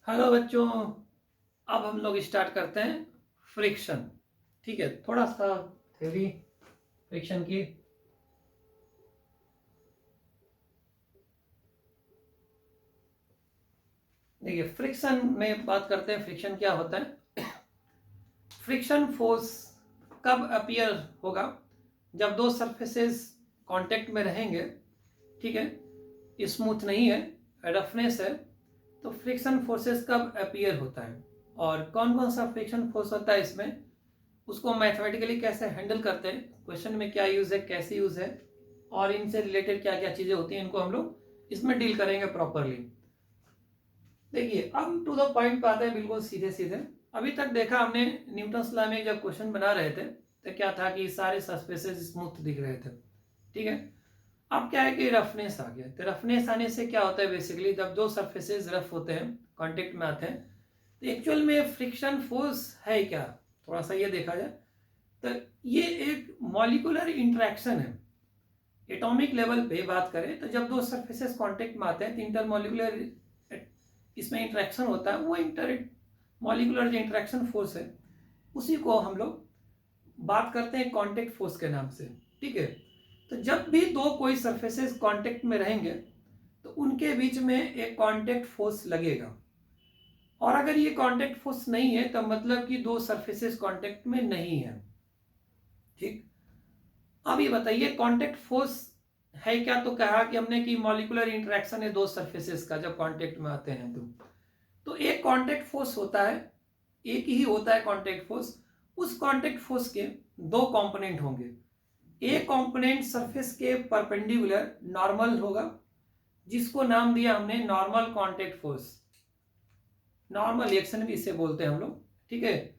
Hello बच्चों। अब हम लोग स्टार्ट करते हैं फ्रिक्शन। ठीक है, थोड़ा सा थ्योरी फ्रिक्शन की। देखिए, फ्रिक्शन में बात करते हैं। फ्रिक्शन क्या होता है? फ्रिक्शन फोर्स कब अपीयर होगा? जब दो सरफेसेस कांटेक्ट में रहेंगे। ठीक है, स्मूथ नहीं है, रफनेस है, तो फ्रिक्शन फोर्सेस कब अपीयर होता है? और कौन कौन सा फ्रिक्शन फोर्स होता है इसमें, उसको मैथमेटिकली कैसे हैंडल करते हैं, क्वेश्चन में क्या यूज है, कैसे यूज है, और इनसे रिलेटेड क्या क्या चीजें होती हैं, इनको हम लोग इसमें डील करेंगे प्रॉपरली। देखिए, अब टू द पॉइंट पे आते हैं, बिल्कुल सीधे सीधे। अभी तक देखा हमने न्यूटन लॉ में जब क्वेश्चन बना रहे थे तो क्या था कि सारे सरफेसेस स्मूथ दिख रहे थे। ठीक है, अब क्या है कि रफनेस आ गया। तो रफनेस आने से क्या होता है, बेसिकली जब दो सरफेसेस रफ होते हैं, कांटेक्ट में आते हैं, तो एक्चुअल में फ्रिक्शन फोर्स है क्या, थोड़ा सा ये देखा जाए तो ये एक मॉलिकुलर इंटरेक्शन है। एटॉमिक लेवल पे बात करें तो जब दो सरफेसेस कांटेक्ट में आते हैं तो इंटरमॉलिकुलर इसमें इंटरेक्शन होता है। वो इंटर मॉलिकुलर जो इंटरेक्शन फोर्स है उसी को हम लोग बात करते हैं कांटेक्ट फोर्स के नाम से। ठीक है, तो जब भी दो कोई सरफेसेस कांटेक्ट में रहेंगे तो उनके बीच में एक कांटेक्ट फोर्स लगेगा। और अगर ये कांटेक्ट फोर्स नहीं है तो मतलब कि दो सरफेसेस कांटेक्ट में नहीं है। ठीक, अब ये बताइए कांटेक्ट फोर्स है क्या? तो कहा कि हमने कि मॉलिकुलर इंटरेक्शन है दो सरफेसेस का जब कांटेक्ट में आते हैं तो एक कांटेक्ट फोर्स होता है, एक ही होता है कांटेक्ट फोर्स। उस कांटेक्ट फोर्स के दो कंपोनेंट होंगे। एक कंपोनेंट सरफेस के परपेंडिकुलर नॉर्मल होगा, जिसको नाम दिया हमने normal contact force, normal reaction भी इसे बोलते हैं हम लोग। ठीक है,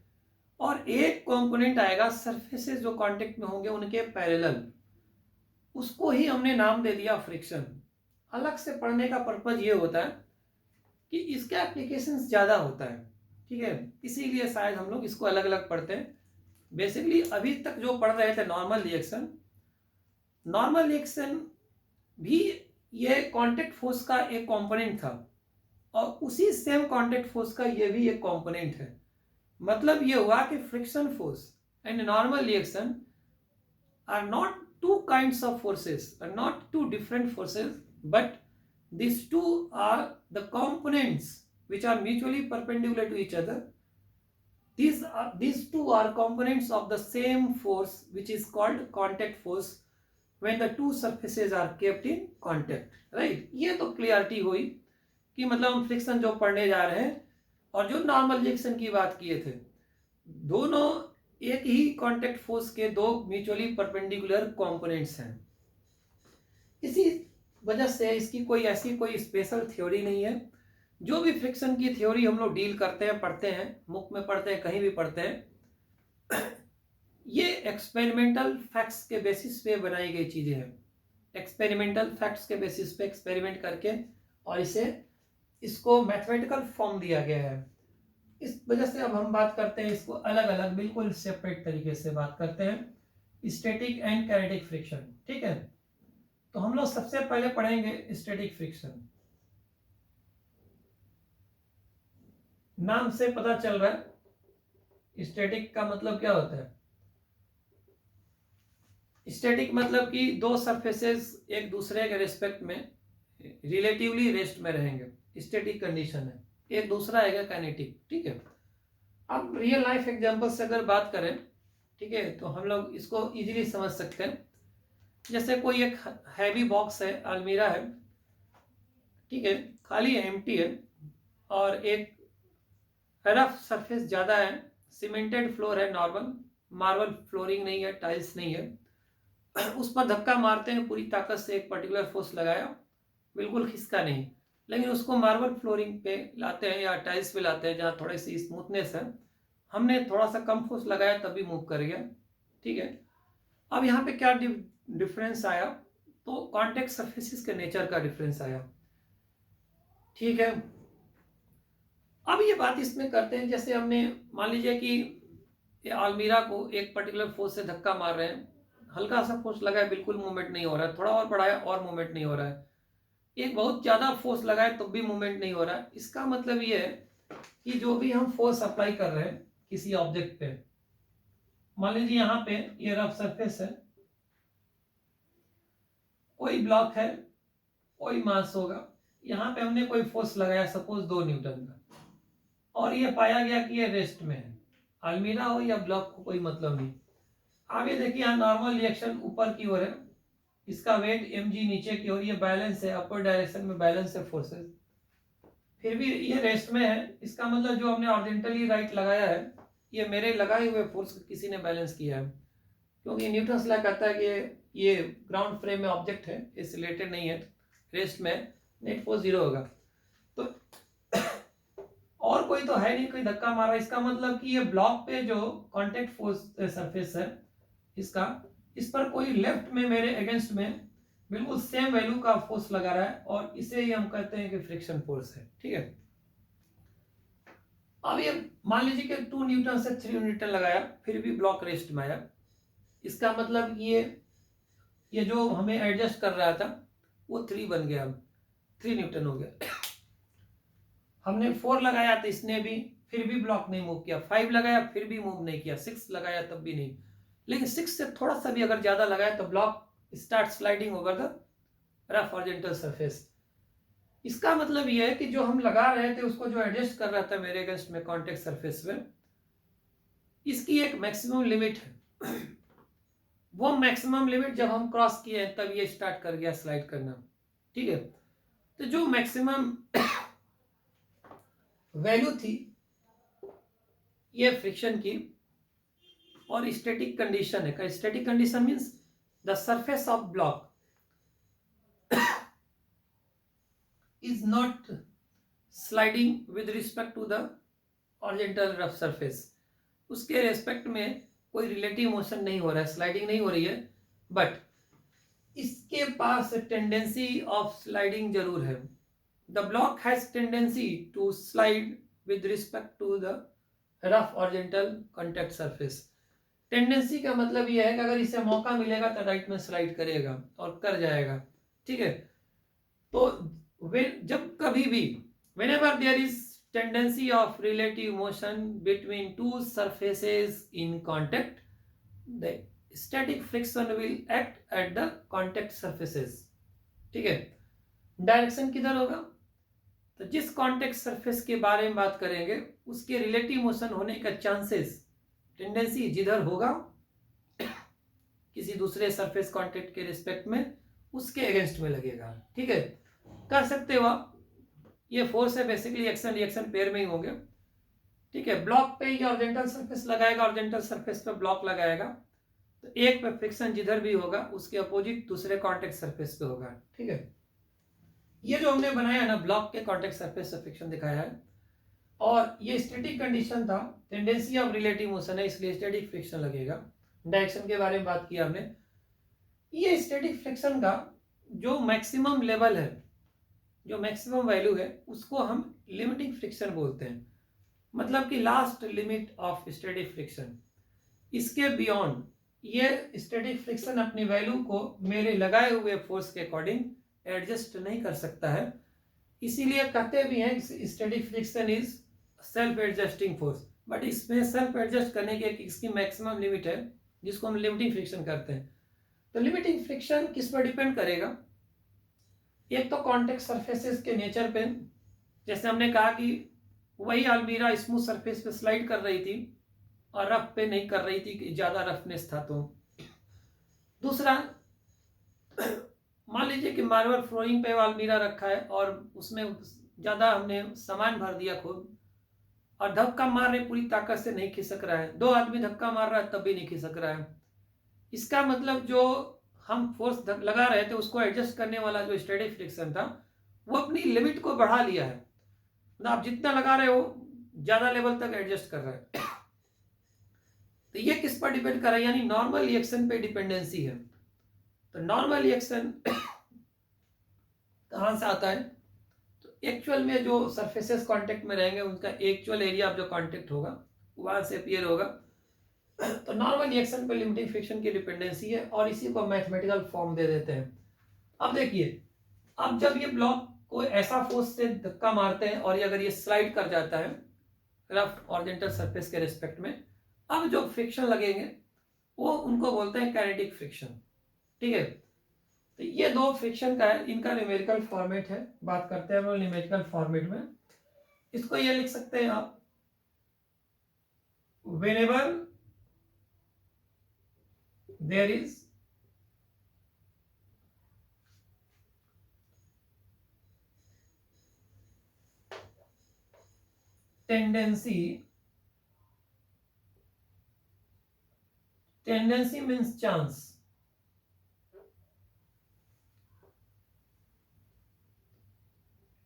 और एक कंपोनेंट आएगा सरफेसेस जो कांटेक्ट में होंगे उनके पैरेलल, उसको ही हमने नाम दे दिया फ्रिक्शन। अलग से पढ़ने का पर्पज ये होता है कि इसका एप्लीकेशंस ज़्यादा होता है। ठीक है, इसीलिए शायद हम लोग इसको अलग अलग पढ़ते हैं। बेसिकली अभी तक जो पढ़ रहे थे नॉर्मल रिएक्शन, नॉर्मल रिएक्शन भी ये कांटेक्ट फोर्स का एक कंपोनेंट था, और उसी सेम कांटेक्ट फोर्स का ये भी एक कंपोनेंट है। मतलब ये हुआ कि friction force and normal reaction are not two kinds of forces, are not two different forces, but these two are the components which are mutually perpendicular to each other. These two are components of the same force which is called contact force when the two surfaces are kept in contact. Right? ये तो clarity हुई कि मतलब हम friction जो पढ़ने जा रहे हैं और जो नॉर्मल रिएक्शन की बात किए थे, दोनों एक ही कांटेक्ट फोर्स के दो म्यूचुअली परपेंडिकुलर कंपोनेंट्स हैं। इसी वजह से इसकी कोई ऐसी कोई स्पेशल थ्योरी नहीं है। जो भी फ्रिक्शन की थ्योरी हम लोग डील करते हैं, पढ़ते हैं, बुक में पढ़ते हैं, कहीं भी पढ़ते हैं, ये एक्सपेरिमेंटल फैक्ट्स के बेसिस पे बनाई गई चीजें हैं। एक्सपेरिमेंटल फैक्ट्स के बेसिस पे एक्सपेरिमेंट करके और इसको मैथमेटिकल फॉर्म दिया गया है। इस वजह से अब हम बात करते हैं इसको अलग अलग, बिल्कुल सेपरेट तरीके से बात करते हैं, स्टैटिक एंड काइनेटिक फ्रिक्शन। ठीक है, तो हम लोग सबसे पहले पढ़ेंगे स्टैटिक फ्रिक्शन। नाम से पता चल रहा है स्टैटिक का मतलब क्या होता है। स्टैटिक मतलब कि दो सरफेसेस एक दूसरे के रिस्पेक्ट में रिलेटिवली रेस्ट में रहेंगे, स्टैटिक कंडीशन है। एक दूसरा है काइनेटिक। ठीक है, अब रियल लाइफ एग्जांपल से अगर बात करें, ठीक है, तो हम लोग इसको इजीली समझ सकते हैं। जैसे कोई एक हैवी बॉक्स है, अलमीरा है, ठीक है, खाली है, एम्प्टी है, और एक रफ सरफेस ज़्यादा है, सीमेंटेड फ्लोर है, नॉर्मल मार्बल फ्लोरिंग नहीं है, टाइल्स नहीं है। उस पर धक्का मारते हैं पूरी ताकत से, एक पर्टिकुलर फोर्स लगाया, बिल्कुल खिसका नहीं, लेकिन उसको मार्बल फ्लोरिंग पे लाते हैं या टाइल्स पे लाते हैं जहाँ थोड़ी सी स्मूथनेस है, हमने थोड़ा सा कम फोर्स लगाया तभी मूव कर गया। ठीक है, अब यहाँ पे क्या डिफरेंस आया, तो कॉन्टेक्ट सरफेसिस के नेचर का डिफरेंस आया। ठीक है, अब ये बात इसमें करते हैं, जैसे हमने मान लीजिए कि ये अलमीरा को एक पर्टिकुलर फोर्स से धक्का मार रहे हैं, हल्का सा फोर्स लगाए, बिल्कुल मूवमेंट नहीं हो रहा है, थोड़ा और बढ़ाया और मूवमेंट नहीं हो रहा है, एक बहुत ज़्यादा फोर्स लगाए तो भी मूवमेंट नहीं हो रहा है। इसका मतलब ये है कि जो भी हम फोर्स अप्लाई कर रहे हैं किसी ऑब्जेक्ट पे, मान लीजिए यहाँ पे ये रफ सरफेस है, कोई ब्लॉक है, कोई मास होगा, यहाँ पे हमने कोई फोर्स लगाया सपोज 2 न्यूटन का, और ये पाया गया कि ये रेस्ट में है, अलमीरा हो या ब्लॉक को कोई मतलब नहीं। अब ये देखिए यहाँ नॉर्मल रिएक्शन ऊपर की ओर है, इसका वेट mg नीचे की ओर, ये बैलेंस है, अपर डायरेक्शन में बैलेंस है फोर्सेस, फिर भी ये रेस्ट में है। इसका मतलब जो हमने ऑरिजेंटली राइट लगाया है, ये मेरे लगाए हुए फोर्स को किसी ने बैलेंस किया है, क्योंकि न्यूटन्स लॉ कहता है कि ये ग्राउंड फ्रेम में ऑब्जेक्ट है, इससे रिलेटेड नहीं है, रेस्ट में, नेट फोर्स 0 होगा। तो और कोई तो है नहीं, कोई धक्का मारा, इसका मतलब कि ये ब्लॉक पे जो कांटेक्ट फोर्स सरफेस है इसका, इस पर कोई लेफ्ट में मेरे अगेंस्ट में बिल्कुल सेम वैल्यू का फोर्स लगा रहा है, और इसे ही हम कहते हैं कि फ्रिक्शन फोर्स है। ठीक है, अब ये मान लीजिए कि 2 न्यूटन से 3 न्यूटन लगाया, फिर भी ब्लॉक रेस्ट में आया, इसका मतलब ये जो हमें एडजस्ट कर रहा था वो 3 बन गया, 3 न्यूटन हो गया। हमने 4 लगाया तो इसने भी, फिर भी ब्लॉक नहीं मूव किया, 5 लगाया फिर भी मूव नहीं किया, 6 लगाया तब भी नहीं, लेकिन 6 से थोड़ा सा भी अगर ज्यादा लगाया तो block start sliding over the rough horizontal surface. इसका मतलब यह है कि जो हम लगा रहे थे उसको जो एडजस्ट कर रहा था मेरे अगेंस्ट में कॉन्टेक्ट सरफेस में, इसकी एक मैक्सिमम लिमिट है। वो मैक्सिमम लिमिट जब हम क्रॉस किए तब ये स्टार्ट कर गया स्लाइड करना। ठीक है, तो जो मैक्सिमम वैल्यू थी ये फ्रिक्शन की, और स्टैटिक कंडीशन है, static condition means the surface of block is not sliding with respect to the horizontal rough surface, उसके रेस्पेक्ट में कोई रिलेटिव मोशन नहीं हो रहा है, स्लाइडिंग नहीं हो रही है, बट इसके पास टेंडेंसी ऑफ स्लाइडिंग जरूर है। The block has tendency to slide with respect to the rough horizontal contact surface. Tendency का मतलब यह है कि अगर इसे मौका मिलेगा तो राइट में स्लाइड करेगा और कर जाएगा। ठीक है, तो जब कभी भी whenever there is tendency of relative motion between two surfaces in contact, the static friction will act at the contact surfaces। ठीक है, डायरेक्शन किधर होगा, तो जिस कॉन्टेक्ट सरफेस के बारे में बात करेंगे उसके रिलेटिव मोशन होने का चांसेस, टेंडेंसी जिधर होगा किसी दूसरे सरफेस कॉन्टेक्ट के रिस्पेक्ट में उसके अगेंस्ट में लगेगा। ठीक है, कर सकते हो आप, ये फोर्स है, बेसिकली एक्शन रिएक्शन पेयर में ही होंगे। ठीक है, ब्लॉक पे ये हॉरिजॉन्टल सरफेस लगाएगा, हॉरिजॉन्टल सरफेस पे ब्लॉक लगाएगा, तो एक पे फ्रिक्शन जिधर भी होगा उसके अपोजिट दूसरे कॉन्टेक्ट सरफेस पे होगा। ठीक है, ये जो हमने बनाया ना ब्लॉक के कॉन्टेक्ट सरफेस से फ्रिक्शन दिखाया है, और ये स्टैटिक कंडीशन था, टेंडेंसी ऑफ रिलेटिव मोशन है इसलिए स्टैटिक फ्रिक्शन लगेगा। डायरेक्शन के बारे में बात किया हमने, ये स्टैटिक फ्रिक्शन का जो मैक्सिमम लेवल है, जो मैक्सिमम वैल्यू है उसको हम लिमिटिंग फ्रिक्शन बोलते हैं, मतलब कि last limit of static friction. इसके बियॉन्ड ये स्टैटिक फ्रिक्शन अपनी वैल्यू को मेरे लगाए हुए फोर्स के अकॉर्डिंग एडजस्ट नहीं कर सकता है, इसीलिए कहते भी हैं static friction is self adjusting force, but इसमें सेल्फ एडजस्ट करने की इसकी मैक्सिमम लिमिट है जिसको हम लिमिटिंग फ्रिक्शन करते हैं। तो लिमिटिंग फ्रिक्शन किस पर डिपेंड करेगा, एक तो कॉन्टेक्ट सरफेसेस के नेचर पे, जैसे हमने कहा कि वही अलमीरा स्मूथ सरफेस पे स्लाइड कर रही थी और रफ पे नहीं कर रही थी कि ज़्यादा रफनेस था। तो दूसरा, मान लीजिए कि मार्बल फ्लोरिंग पे अलमीरा रखा है और उसमें ज़्यादा हमने सामान भर दिया खुद, और धक्का मार रहे पूरी ताकत से नहीं खिसक रहा है, 2 आदमी धक्का मार रहा है तब भी नहीं खिसक रहा है, इसका मतलब जो हम फोर्स लगा रहे थे उसको एडजस्ट करने वाला जो स्टैटिक फ्रिक्शन था वो अपनी लिमिट को बढ़ा लिया है, मतलब आप जितना लगा रहे हो ज्यादा लेवल तक एडजस्ट कर रहा है। तो ये किस पर डिपेंड कर रहा है, यानी नॉर्मल रिएक्शन पे डिपेंडेंसी है। तो नॉर्मल रिएक्शन कहां से आता है, तो एक्चुअल में जो सरफेसेस कांटेक्ट में रहेंगे उनका एक्चुअल एरिया ऑफ जो कांटेक्ट होगा वहां से अपीयर होगा। तो नॉर्मल रिएक्शन पे लिमिटिंग फ्रिक्शन की डिपेंडेंसी है, और इसी को मैथमेटिकल फॉर्म दे देते हैं। अब देखिए, अब जब ये ब्लॉक कोई ऐसा फोर्स से धक्का मारते हैं और ये अगर ये स्लाइड कर जाता है रफ ऑरिजेंटल सरफेस के रिस्पेक्ट में, अब जो फ्रिक्शन लगेंगे वो उनको बोलते हैं काइनेटिक फ्रिक्शन। ठीक है, तो ये दो फ्रिक्शन का है, इनका न्यूमेरिकल फॉर्मेट है। बात करते हैं हम न्यूमेरिकल फॉर्मेट में। इसको ये लिख सकते हैं आप, whenever there is tendency means chance,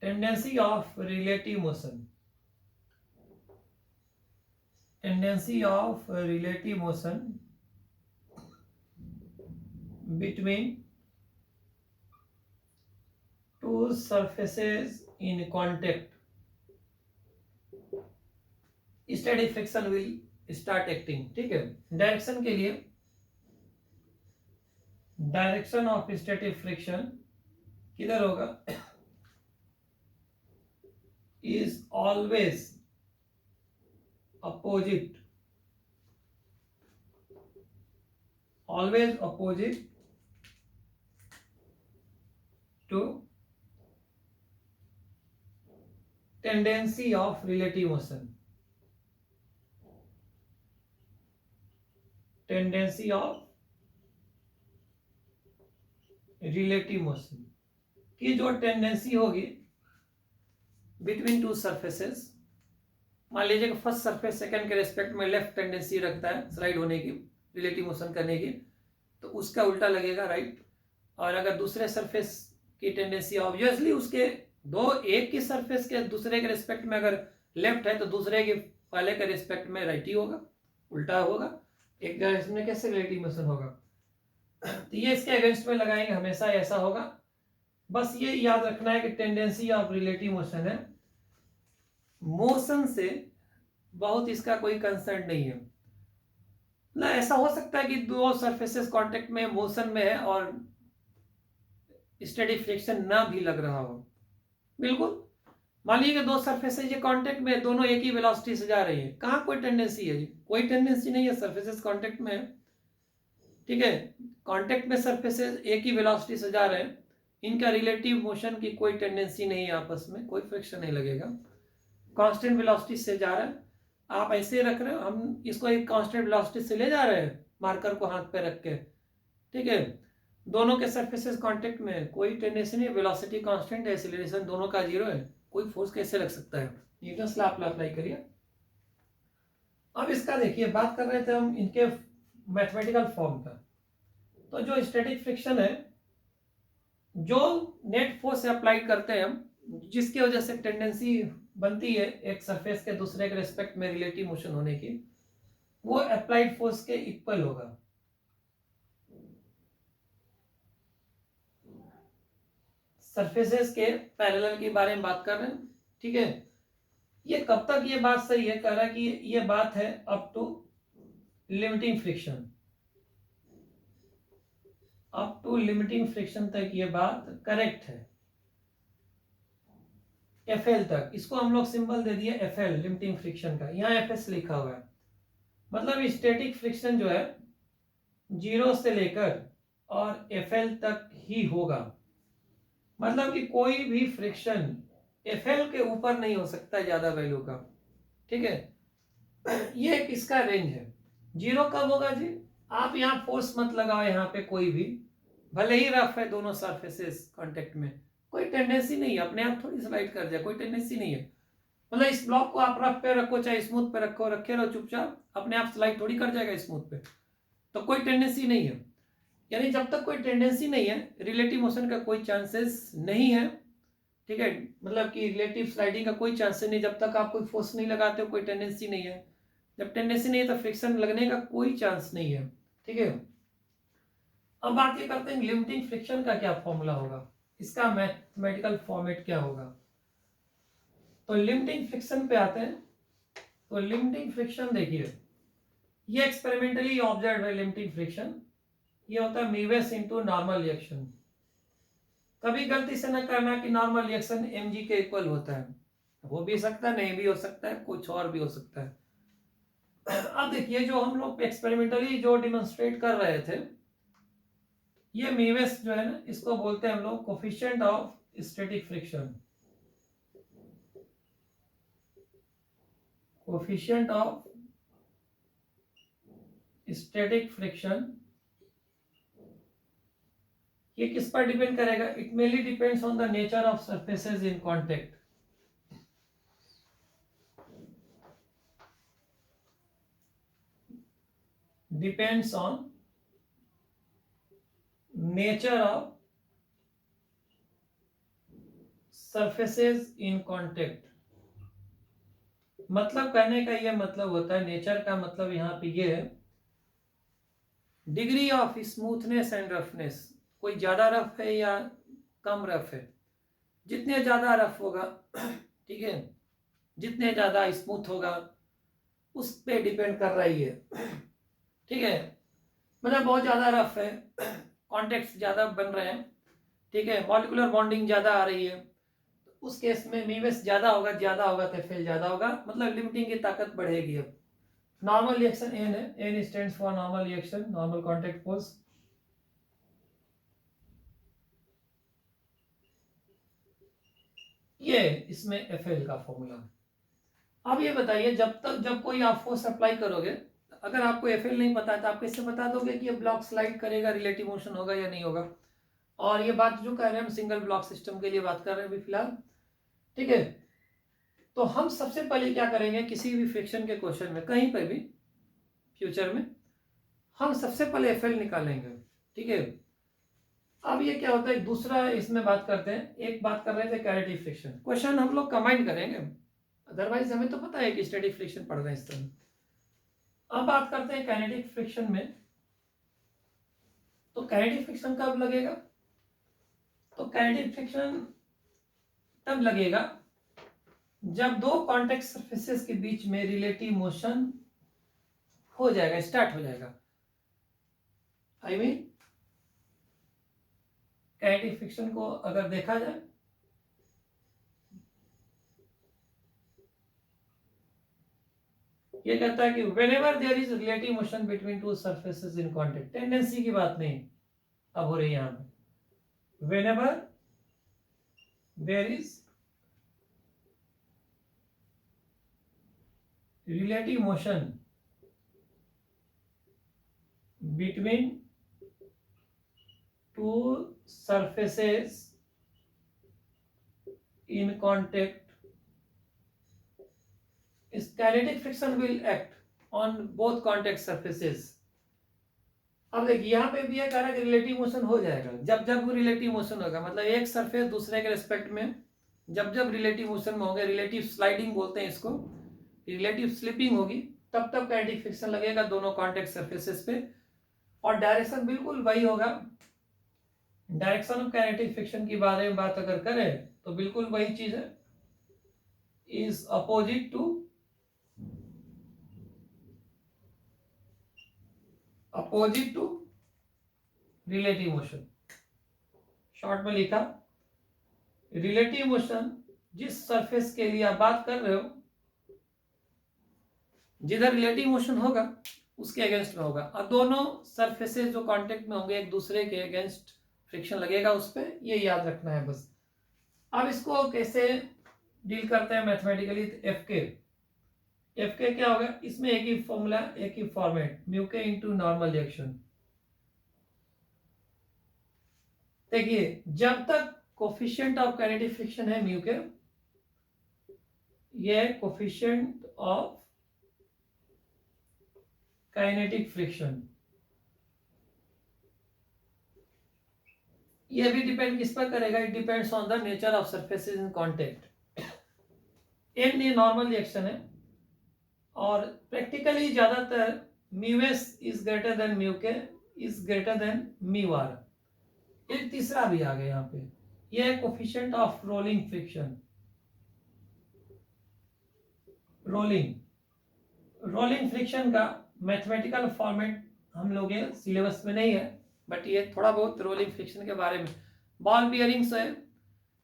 tendency of relative motion, between two surfaces in contact, static friction will start acting. ठीक है, डायरेक्शन के लिए डायरेक्शन ऑफ स्टैटिक फ्रिक्शन किधर होगा, is always opposite to tendency of relative motion, tendency of relative motion की जो tendency होगी between two surfaces. मान लीजिए कि फर्स्ट सरफेस सेकंड के रेस्पेक्ट में लेफ्ट टेंडेंसी रखता है स्लाइड होने की, रिलेटिव मोशन करने की, तो उसका उल्टा लगेगा राइट। और अगर दूसरे सरफेस की टेंडेंसी ऑब्वियसली उसके दो एक की सरफेस के दूसरे के रेस्पेक्ट में अगर लेफ्ट है तो दूसरे के पहले के रेस्पेक्ट में राइट ही होगा, उल्टा होगा। एक डायरेक्शन में कैसे रिलेटिव मोशन होगा, तो ये इसके अगेंस्ट में लगाएंगे, हमेशा ऐसा होगा। बस ये याद रखना है कि टेंडेंसी ऑफ रिलेटिव मोशन है, मोशन से बहुत इसका कोई कंसर्न नहीं है ना। ऐसा हो सकता है कि दो सरफेसेस कांटेक्ट में मोशन में है और स्टैटिक फ्रिक्शन ना भी लग रहा हो, बिल्कुल। मान लीजिए कि दो सरफेसेस ये कांटेक्ट में, दोनों एक ही वेलोसिटी से जा रही है, कहाँ कोई टेंडेंसी है जी, कोई टेंडेंसी नहीं है, सरफेसेस कांटेक्ट में है। ठीक है, कांटेक्ट में सरफेसेस एक ही वेलोसिटी से जा रहे हैं, इनका रिलेटिव मोशन की कोई टेंडेंसी नहीं है, आपस में कोई फ्रिक्शन नहीं लगेगा, कांस्टेंट वेलोसिटी से जा रहा है। आप ऐसे रख रहे हो, हम इसको एक कांस्टेंट वेलोसिटी से ले जा रहे हैं मार्कर को हाथ पे रख के। ठीक है, दोनों के सरफेसेस कांटेक्ट में, कोई टेंडेंसी नहीं, वेलोसिटी कांस्टेंट है, एक्सीलरेशन दोनों का जीरो है, कोई फोर्स कैसे लग सकता है। न्यूटन्स लॉ आप अप्लाई करिए। अब इसका देखिए, बात कर रहे थे हम इनके मैथमेटिकल फॉर्म का। तो जो स्टैटिक फ्रिक्शन है, जो नेट फोर्स अप्लाई करते हैं हम, जिसकी वजह से टेंडेंसी बनती है एक सरफेस के दूसरे के रेस्पेक्ट में रिलेटिव मोशन होने की, वो अप्लाइड फोर्स के इक्वल होगा। सरफेसेस के पैरेलल के बारे में बात कर रहे हैं। ठीक है, ये कब तक ये बात सही है, कह रहा है कि ये बात है up to limiting friction, up to limiting friction तक ये बात करेक्ट है, एफएल तक। इसको हम लोग सिंबल दे दिए एफएल, लिमिटिंग फ्रिक्शन का, यहाँ एफएस लिखा हुआ है। मतलब स्टैटिक फ्रिक्शन जो है जीरो से लेकर और एफएल तक ही होगा, मतलब कि कोई भी फ्रिक्शन एफएल के ऊपर नहीं हो सकता ज्यादा वैल्यू का। ठीक है, ये एक इसका रेंज है। जीरो कब होगा जी, आप यहाँ फोर्स मत लगाओ, यहाँ पे कोई भी, भले ही रफ है दोनों सरफेसेस कांटेक्ट में, कोई टेंडेंसी नहीं है, अपने आप थोड़ी स्लाइड कर जाए, कोई टेंडेंसी नहीं है। मतलब इस ब्लॉक को आप रफ पे रखो चाहे स्मूथ पे रखो, रखे रहो चुपचाप, अपने आप स्लाइड थोड़ी कर जाएगा स्मूथ पे, तो कोई टेंडेंसी नहीं है। यानी जब तक कोई टेंडेंसी नहीं है, रिलेटिव मोशन का कोई चांसेस नहीं है। ठीक है, मतलब कि रिलेटिव स्लाइडिंग का कोई चांसेस नहीं, जब तक आप कोई फोर्स नहीं लगाते हो, कोई टेंडेंसी नहीं है। जब टेंडेंसी नहीं है तो फ्रिक्शन लगने का कोई चांस नहीं है। ठीक है, अब बात ये करते हैं लिमिटिंग फ्रिक्शन का क्या फॉर्मूला होगा, इसका मैथमेटिकल फॉर्मेट क्या होगा। तो लिमिटिंग फ्रिक्शन पे आते हैं। तो लिमिटिंग फ्रिक्शन देखिए, ये एक्सपेरिमेंटली ऑब्जर्व है लिमिटिंग फ्रिक्शन, ये होता है मीवेस इनटू नॉर्मल रिएक्शन। कभी गलती से न करना कि नॉर्मल रिएक्शन mg के इक्वल होता है, हो भी सकता है, नहीं भी हो सकता है, कुछ और भी हो सकता है। अब देखिए जो हम लोग एक्सपेरिमेंटली जो डिमोन्स्ट्रेट कर रहे थे, ये मीवेस जो है ना, इसको बोलते हैं हम लोग coefficient of static friction. Coefficient of static friction ये किस पर डिपेंड करेगा? It mainly depends on the nature of surfaces in contact. Depends on nature of surfaces in contact. मतलब कहने का यह मतलब होता है, नेचर का मतलब यहाँ पे ये है degree of smoothness and roughness. कोई ज्यादा रफ है या कम रफ है। जितने ज्यादा रफ होगा ठीक है, जितने ज्यादा स्मूथ होगा उस पे डिपेंड कर रही है। ठीक है, मतलब बहुत ज्यादा रफ है, कॉन्टेक्ट ज्यादा बन रहे हैं, ठीक है, मॉलिक्यूलर बॉन्डिंग ज्यादा आ रही है, उस केस में मीवेस ज्यादा होगा तो एफएल ज्यादा होगा, मतलब लिमिटिंग की ताकत बढ़ेगी। अब नॉर्मल रिएक्शन एन है, N stands for normal reaction, normal contact force. ये इसमें एफएल का फॉर्मूला। अब ये बताइए, जब कोई आप फोर्स अप्लाई करोगे, अगर आपको एफएल नहीं पता है तो आप कैसे बता दोगे कि ये ब्लॉक स्लाइड करेगा, रिलेटिव मोशन होगा या नहीं होगा? और ये बात जो कह रहे हैं हम सिंगल ब्लॉक सिस्टम के लिए बात कर रहे हैं अभी फिलहाल, ठीक है। तो हम सबसे पहले क्या करेंगे, किसी भी फ्रिक्शन के क्वेश्चन में कहीं पर भी फ्यूचर में हम सबसे पहले एफएल निकालेंगे, ठीक है। अब ये क्या होता है, दूसरा इसमें बात करते हैं, एक बात कर रहे थे काइनेटिक फ्रिक्शन, क्वेश्चन हम लोग कंबाइन करेंगे, अदरवाइज हमें तो पता है कि स्टैटिक फ्रिक्शन पढ़ रहे हैं इस तरह। अब बात करते हैं काइनेटिक फ्रिक्शन में। तो काइनेटिक फ्रिक्शन कब लगेगा? तो काइनेटिक फ्रिक्शन तब लगेगा जब दो कॉन्टेक्ट सरफेसेस के बीच में रिलेटिव मोशन हो जाएगा, स्टार्ट हो जाएगा। आई मीन काइनेटिक फ्रिक्शन को अगर देखा जाए, ये कहता है कि whenever there is relative motion between two surfaces in contact, tendency की बात नहीं अब हो रही है यहां पे, whenever there is relative motion between two surfaces in contact, kinetic friction will act on both contact surfaces। अब देखिए यहाँ पे भी ये कह रहा है कि रिलेटिव मोशन हो जाएगा, जब जब रिलेटिव मोशन होगा, मतलब एक सरफेस दूसरे के रिस्पेक्ट में जब जब रिलेटिव मोशन में होंगे, रिलेटिव स्लाइडिंग बोलते हैं इसको, रिलेटिव स्लिपिंग होगी, तब तब काइनेटिक फ्रिक्शन लगेगा दोनों कॉन्टेक्ट सरफेसेस पे। और डायरेक्शन बिल्कुल वही होगा, डायरेक्शन ऑफ काइनेटिक फ्रिक्शन की बारे में बात अगर करें तो बिल्कुल वही चीज है, is opposite to relative motion. Short में लिखा, रिलेटिव मोशन जिस सरफेस के लिए आप बात कर रहे हो, जिधर रिलेटिव मोशन होगा उसके अगेंस्ट में होगा, और दोनों सरफेसेस जो कांटेक्ट में होंगे एक दूसरे के अगेंस्ट फ्रिक्शन लगेगा उस पर, ये याद रखना है बस। अब इसको कैसे डील करते हैं मैथमेटिकली? एफ के क्या होगा, इसमें एक ही फॉर्मूला, एक ही फॉर्मेट, म्यू के इनटू नॉर्मल रिएक्शन। देखिए जब तक कोफिशिएंट ऑफ काइनेटिक फ्रिक्शन है म्यू के, ये कोफिशिएंट ऑफ काइनेटिक फ्रिक्शन, ये भी डिपेंड किस पर करेगा? It depends on the nature of surfaces in contact. N ये नॉर्मल रिएक्शन है, और प्रैक्टिकली ज्यादातर mu s is greater than mu k is greater than mu r. एक तीसरा भी आ गया यहाँ पे, ये है coefficient of rolling friction. Rolling friction का मैथमेटिकल फॉर्मेट हम लोग ये सिलेबस में नहीं है, बट ये थोड़ा बहुत रोलिंग फ्रिक्शन के बारे में बॉल बियरिंग्स है,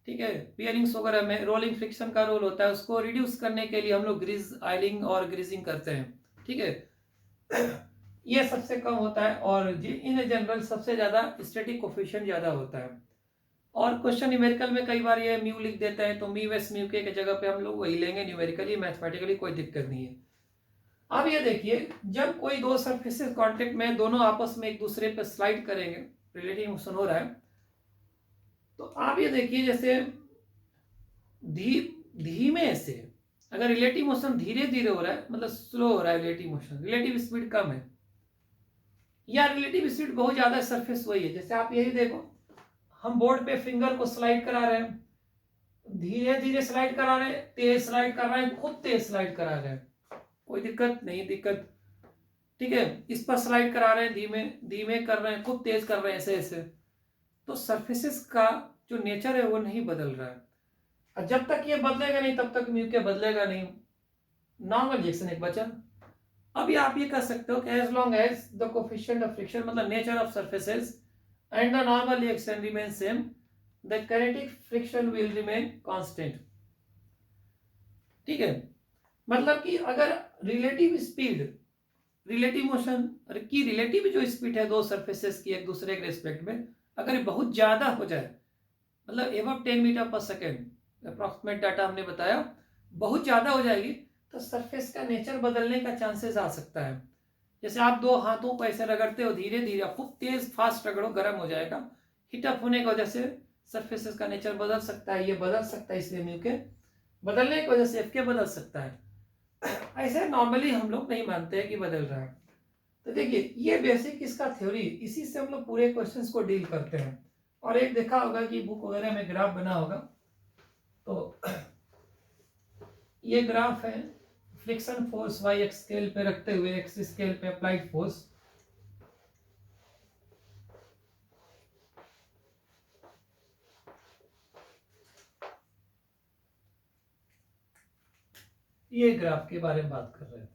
ठीक है, बियरिंग्स वगैरह में रोलिंग फ्रिक्शन का रोल होता है, उसको रिड्यूस करने के लिए हम लोग ग्रीज ऑयलिंग और ग्रीजिंग करते हैं, ठीक है। ये सबसे कम होता है और इन जनरल सबसे ज़्यादा स्टैटिक कोफिशिएंट ज़्यादा होता है। और क्वेश्चन न्यूमेरिकल में कई बार ये म्यू लिख देते हैं, तो मी वेस म्यू के जगह पे हम लोग वही लेंगे न्यूमेरिकली, मैथमेटिकली कोई दिक्कत नहीं है। अब ये देखिए, जब कोई दो सरफेसेस कांटेक्ट में दोनों आपस में एक दूसरे पे स्लाइड करेंगे, रिलेटिव मोशन हो रहा है, तो आप ये देखिए जैसे धीमे से अगर रिलेटिव मोशन धीरे धीरे हो रहा है, मतलब स्लो हो रहा है रिलेटिव मोशन, रिलेटिव स्पीड कम है, या रिलेटिव स्पीड बहुत ज्यादा है, सरफेस वही है, जैसे आप यही देखो, हम बोर्ड पे फिंगर को स्लाइड करा रहे हैं, धीरे धीरे स्लाइड करा रहे हैं, तेज स्लाइड कर रहे हैं, खुद तेज स्लाइड करा रहे हैं, कोई दिक्कत नहीं, दिक्कत, ठीक है। इस पर स्लाइड करा रहे हैं, धीमे धीमे कर रहे हैं, खुद तेज कर रहे हैं, ऐसे ऐसे, तो सरफेसेस का जो नेचर है वो नहीं बदल रहा है, और जब तक ये बदलेगा नहीं तब तक म्यू के बदलेगा नहीं, नॉर्मल रिएक्शन एक बचा। अभी आप ये कह सकते हो कि as long as the coefficient of friction, मतलब nature of surfaces and the normal reaction remain same, the kinetic friction will remain constant, ठीक है। मतलब कि अगर रिलेटिव स्पीड, रिलेटिव मोशन की रिलेटिव जो स्पीड है दो सरफेसेस की एक दूसरे के रिस्पेक्ट में, अगर बहुत ज्यादा हो जाए, मतलब एबव 10 मीटर पर सेकेंड अप्रॉक्सीमेट डाटा हमने बताया, बहुत ज्यादा हो जाएगी तो सरफेस का नेचर बदलने का चांसेस आ सकता है। जैसे आप दो हाथों को ऐसे रगड़ते हो धीरे धीरे, खूब तेज फास्ट रगड़ो, गर्म हो जाएगा, हीटअप होने की वजह से सरफेसेस का नेचर बदल सकता है, ये बदल सकता है, इसलिए म्यू के बदलने की वजह से एफ के बदल सकता है। ऐसे नॉर्मली हम लोग नहीं मानते हैं कि बदल रहा है। तो देखिए ये बेसिक इसका थ्योरी, इसी से हम लोग पूरे क्वेश्चंस को डील करते हैं। और एक देखा होगा कि बुक वगैरह में ग्राफ बना होगा, तो ये ग्राफ है friction force Y X scale पे रखते हुए एक्स स्केल पे अप्लाइड फोर्स, ये ग्राफ के बारे में बात कर रहे थे।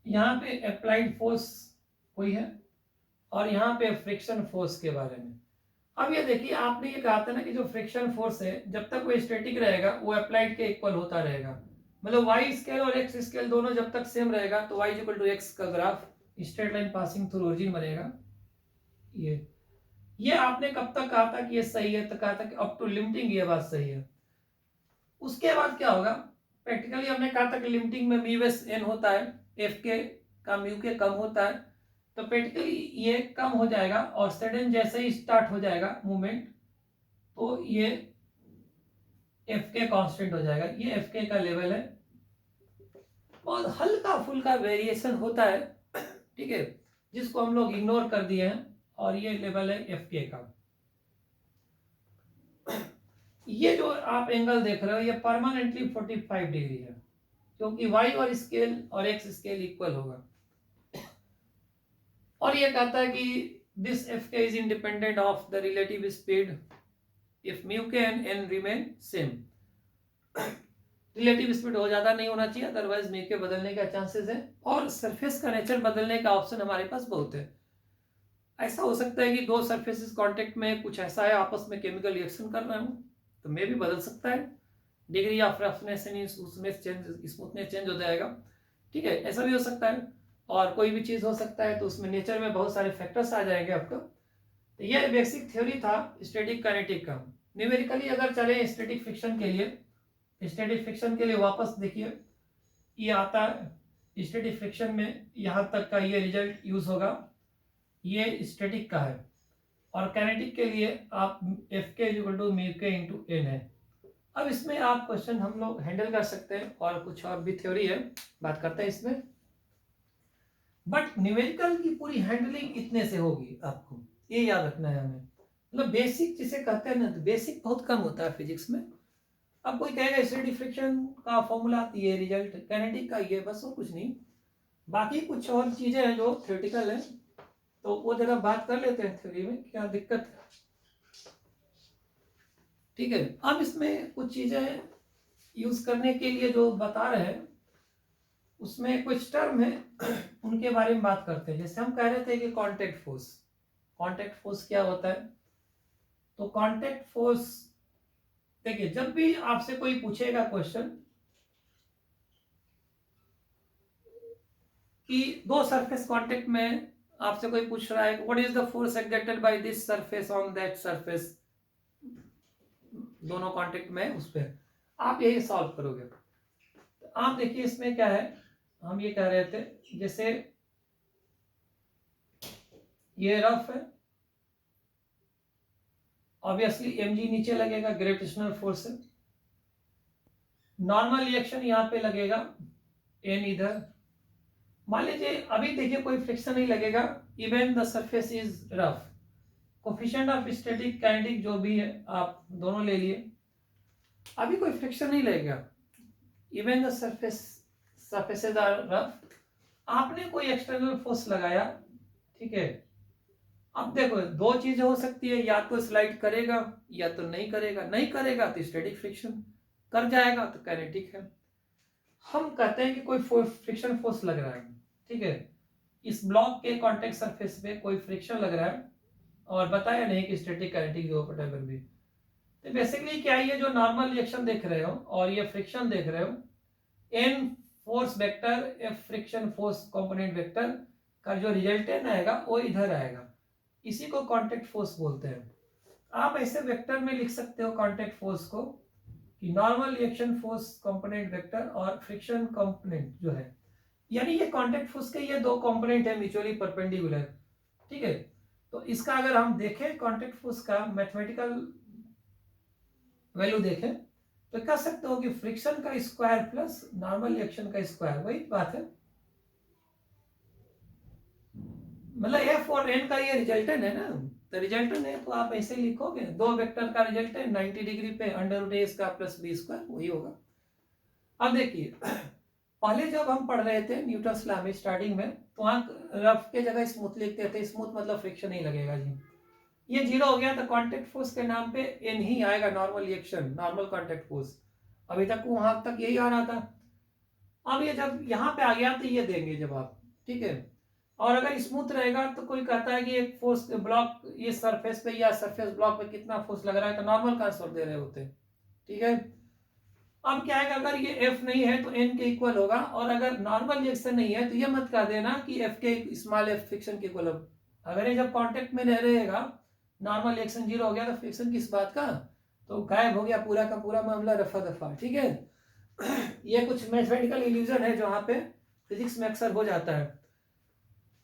यहाँ पे अप्लाइड फोर्स कोई है और यहाँ पे फ्रिक्शन फोर्स के बारे में। अब ये देखिए, आपने ये कहा था ना कि जो फ्रिक्शन फोर्स है जब तक वो स्टैटिक रहेगा वो अप्लाइड के इक्वल होता रहेगा, मतलब वाई स्केल और एक्स स्केल दोनों जब तक सेम रहेगा तो वाई इक्वल टू एक्स का graph straight line passing through origin बनेगा। ये आपने कब तक कहा था कि ये सही है, तो कहा था कि अप टू लिमिटिंग ये बात सही है। उसके बाद क्या होगा, प्रैक्टिकली हमने कहा था कि लिमिटिंग में म्यू एस एन होता है, एफ के का म्यू के कम होता है, तो प्रैक्टिकली ये कम हो जाएगा और सडन जैसे ही स्टार्ट हो जाएगा मूवमेंट तो ये एफ के कॉन्स्टेंट हो जाएगा। ये एफ के का लेवल है, बहुत हल्का फुल्का वेरिएशन होता है, ठीक है, जिसको हम लोग इग्नोर कर दिए हैं, और ये लेवल है एफ के का। ये जो आप एंगल देख रहे हो ये परमानेंटली 45 डिग्री है, क्योंकि वाई और स्केल और एक्स स्केल इक्वल होगा। और ये कहता है कि this f k is independent of the relative speed if mu k and N remain same. Relative speed हो ज्यादा नहीं होना चाहिए, अदरवाइज म्यू के बदलने का चांसेस है, और सरफेस का नेचर बदलने का ऑप्शन हमारे पास बहुत है। ऐसा हो सकता है कि दो सरफेसेस कांटेक्ट में कुछ ऐसा है आपस में केमिकल रिएक्शन कर रहे हो, तो मे भी बदल सकता है, डिग्री ऑफ रफनेस उसमें चेंज, स्मूथनेस चेंज हो जाएगा, ठीक है, ऐसा भी हो सकता है। और कोई भी चीज़ हो सकता है, तो उसमें नेचर में बहुत सारे फैक्टर्स आ जाएंगे आपको। तो ये बेसिक थ्योरी था स्टैटिक काइनेटिक का। न्यूमेरिकली अगर चले स्टैटिक फ्रिक्शन के लिए, स्टैटिक फ्रिक्शन के लिए वापस देखिए, ये आता है स्टैटिक फ्रिक्शन में यहाँ तक का ये रिजल्ट यूज होगा, ये स्टैटिक का है, और काइनेटिक के लिए आप एफ के इक्वल टू म्यू के इंटू एन है। अब इसमें आप क्वेश्चन हम लोग हैंडल कर सकते हैं, और कुछ और भी थ्योरी है, बात करते हैं इसमें, बट न्यूमेरिकल की पूरी हैंडलिंग इतने से होगी, आपको ये याद रखना है हमें, मतलब बेसिक जिसे कहते हैं ना, तो बेसिक बहुत कम होता है फिजिक्स में। अब कोई कहेगा स्टैटिक फ्रिक्शन का फॉर्मूला ये रिजल्ट, काइनेटिक का ये, बस और कुछ नहीं, बाकी कुछ और चीजें हैं जो थ्योरेटिकल है, तो वो जरा बात कर लेते हैं थ्योरी में क्या दिक्कत है, ठीक है। अब इसमें कुछ चीजें यूज करने के लिए जो बता रहे हैं उसमें कुछ टर्म है उनके बारे में बात करते हैं। जैसे हम कह रहे थे कि कांटेक्ट फोर्स, कांटेक्ट फोर्स क्या होता है? तो कांटेक्ट फोर्स, देखिए जब भी आपसे कोई पूछेगा क्वेश्चन कि दो सरफेस कांटेक्ट में, आपसे कोई पूछ रहा है what is the force exerted by this surface on that surface, दोनों कांटेक्ट में उस पर आप यही सॉल्व करोगे। तो आप देखिए इसमें क्या है, हम ये कह रहे थे जैसे ये रफ है, ऑब्वियसली mg नीचे लगेगा, ग्रेविटेशनल फोर्स है। नॉर्मल रिएक्शन यहाँ पे लगेगा n इधर। मान लीजिए अभी देखिए कोई फ्रिक्शन नहीं लगेगा, even the surface is rough, coefficient of static kinetic जो भी है आप दोनों ले लिए, अभी कोई फ्रिक्शन नहीं लगेगा, even the surfaces are rough. आपने कोई एक्सटर्नल फोर्स लगाया, ठीक है। अब देखो दो चीजें हो सकती है, या तो स्लाइड करेगा या तो नहीं करेगा, नहीं करेगा तो स्टैटिक फ्रिक्शन, कर जाएगा तो काइनेटिक है। हम कहते हैं कि कोई फ्रिक्शन फोर्स लग रहा है, ठीक है, इस ब्लॉक के कॉन्टेक्ट सरफेस पे कोई फ्रिक्शन लग रहा है, और बताया नहीं कि स्टैटिक काइनेटिक जो व्हाटएवर भी। तो बेसिकली क्या है, ये जो नॉर्मल रिएक्शन देख रहे हो और ये फ्रिक्शन देख रहे हो, N force vector F friction force component vector का जो रिजल्टेंट आएगा वो इधर आएगा, इसी को कांटेक्ट फोर्स बोलते हैं। आप ऐसे वेक्टर में लिख सकते हो कांटेक्ट फोर्स को कि normal reaction force component vector और फ्रिक्शन कंपोनेंट जो है, यानी ये कांटेक्ट फोर्स के ये दो कंपोनेंट है म्यूचुअली परपेंडिकुलर, ठीक है। तो इसका अगर हम देखें कांटेक्ट फोर्स का मैथमेटिकल वैल्यू देखें तो कह सकते हो कि फ्रिक्शन का स्क्वायर प्लस नॉर्मल रिएक्शन का स्क्वायर, वही बात है, मतलब एफ और एन का ये रिजल्टेंट है ना, तो रिजल्टेंट है तो आप ऐसे लिखोगे, दो वेक्टर का रिजल्टेंट 90 डिग्री पे अंडर रूट ए का प्लस बी स्क्वायर वही होगा। अब देखिए पहले जब हम पढ़ रहे थे न्यूटन्स लॉ में स्टार्टिंग में, तो वहां रफ के जगह स्मूथ लिखते थे, स्मूथ मतलब फ्रिक्शन नहीं लगेगा जी, ये जीरो हो गया तो कांटेक्ट फोर्स के नाम पे एन ही आएगा, normal reaction normal contact force, अभी तक वहां तक यही आ रहा था। अब ये जब यहाँ पे आ गया तो ये देंगे जवाब, ठीक है। और अगर स्मूथ रहेगा तो कोई कहता है कि एक फोर्स ब्लॉक ये सरफेस पे या सरफेस ब्लॉक पे कितना फोर्स लग रहा है, तो नॉर्मल का आंसर दे रहे होते हैं, ठीक है। अब क्या है कि अगर ये एफ नहीं है तो एन के इक्वल होगा, और अगर नॉर्मल रिएक्शन नहीं है तो ये मत कह देना कि एफ के स्मॉल एफ फ्रिक्शन के इक्वल। अगर ये जब कांटेक्ट में रह रहेगा, नॉर्मल रिएक्शन जीरो हो गया तो फ्रिक्शन किस बात का, तो गायब हो गया पूरा का पूरा मामला, रफा दफा, ठीक है। ये कुछ मैथमेटिकल इल्यूजन है जो यहाँ पे फिजिक्स में अक्सर हो जाता है।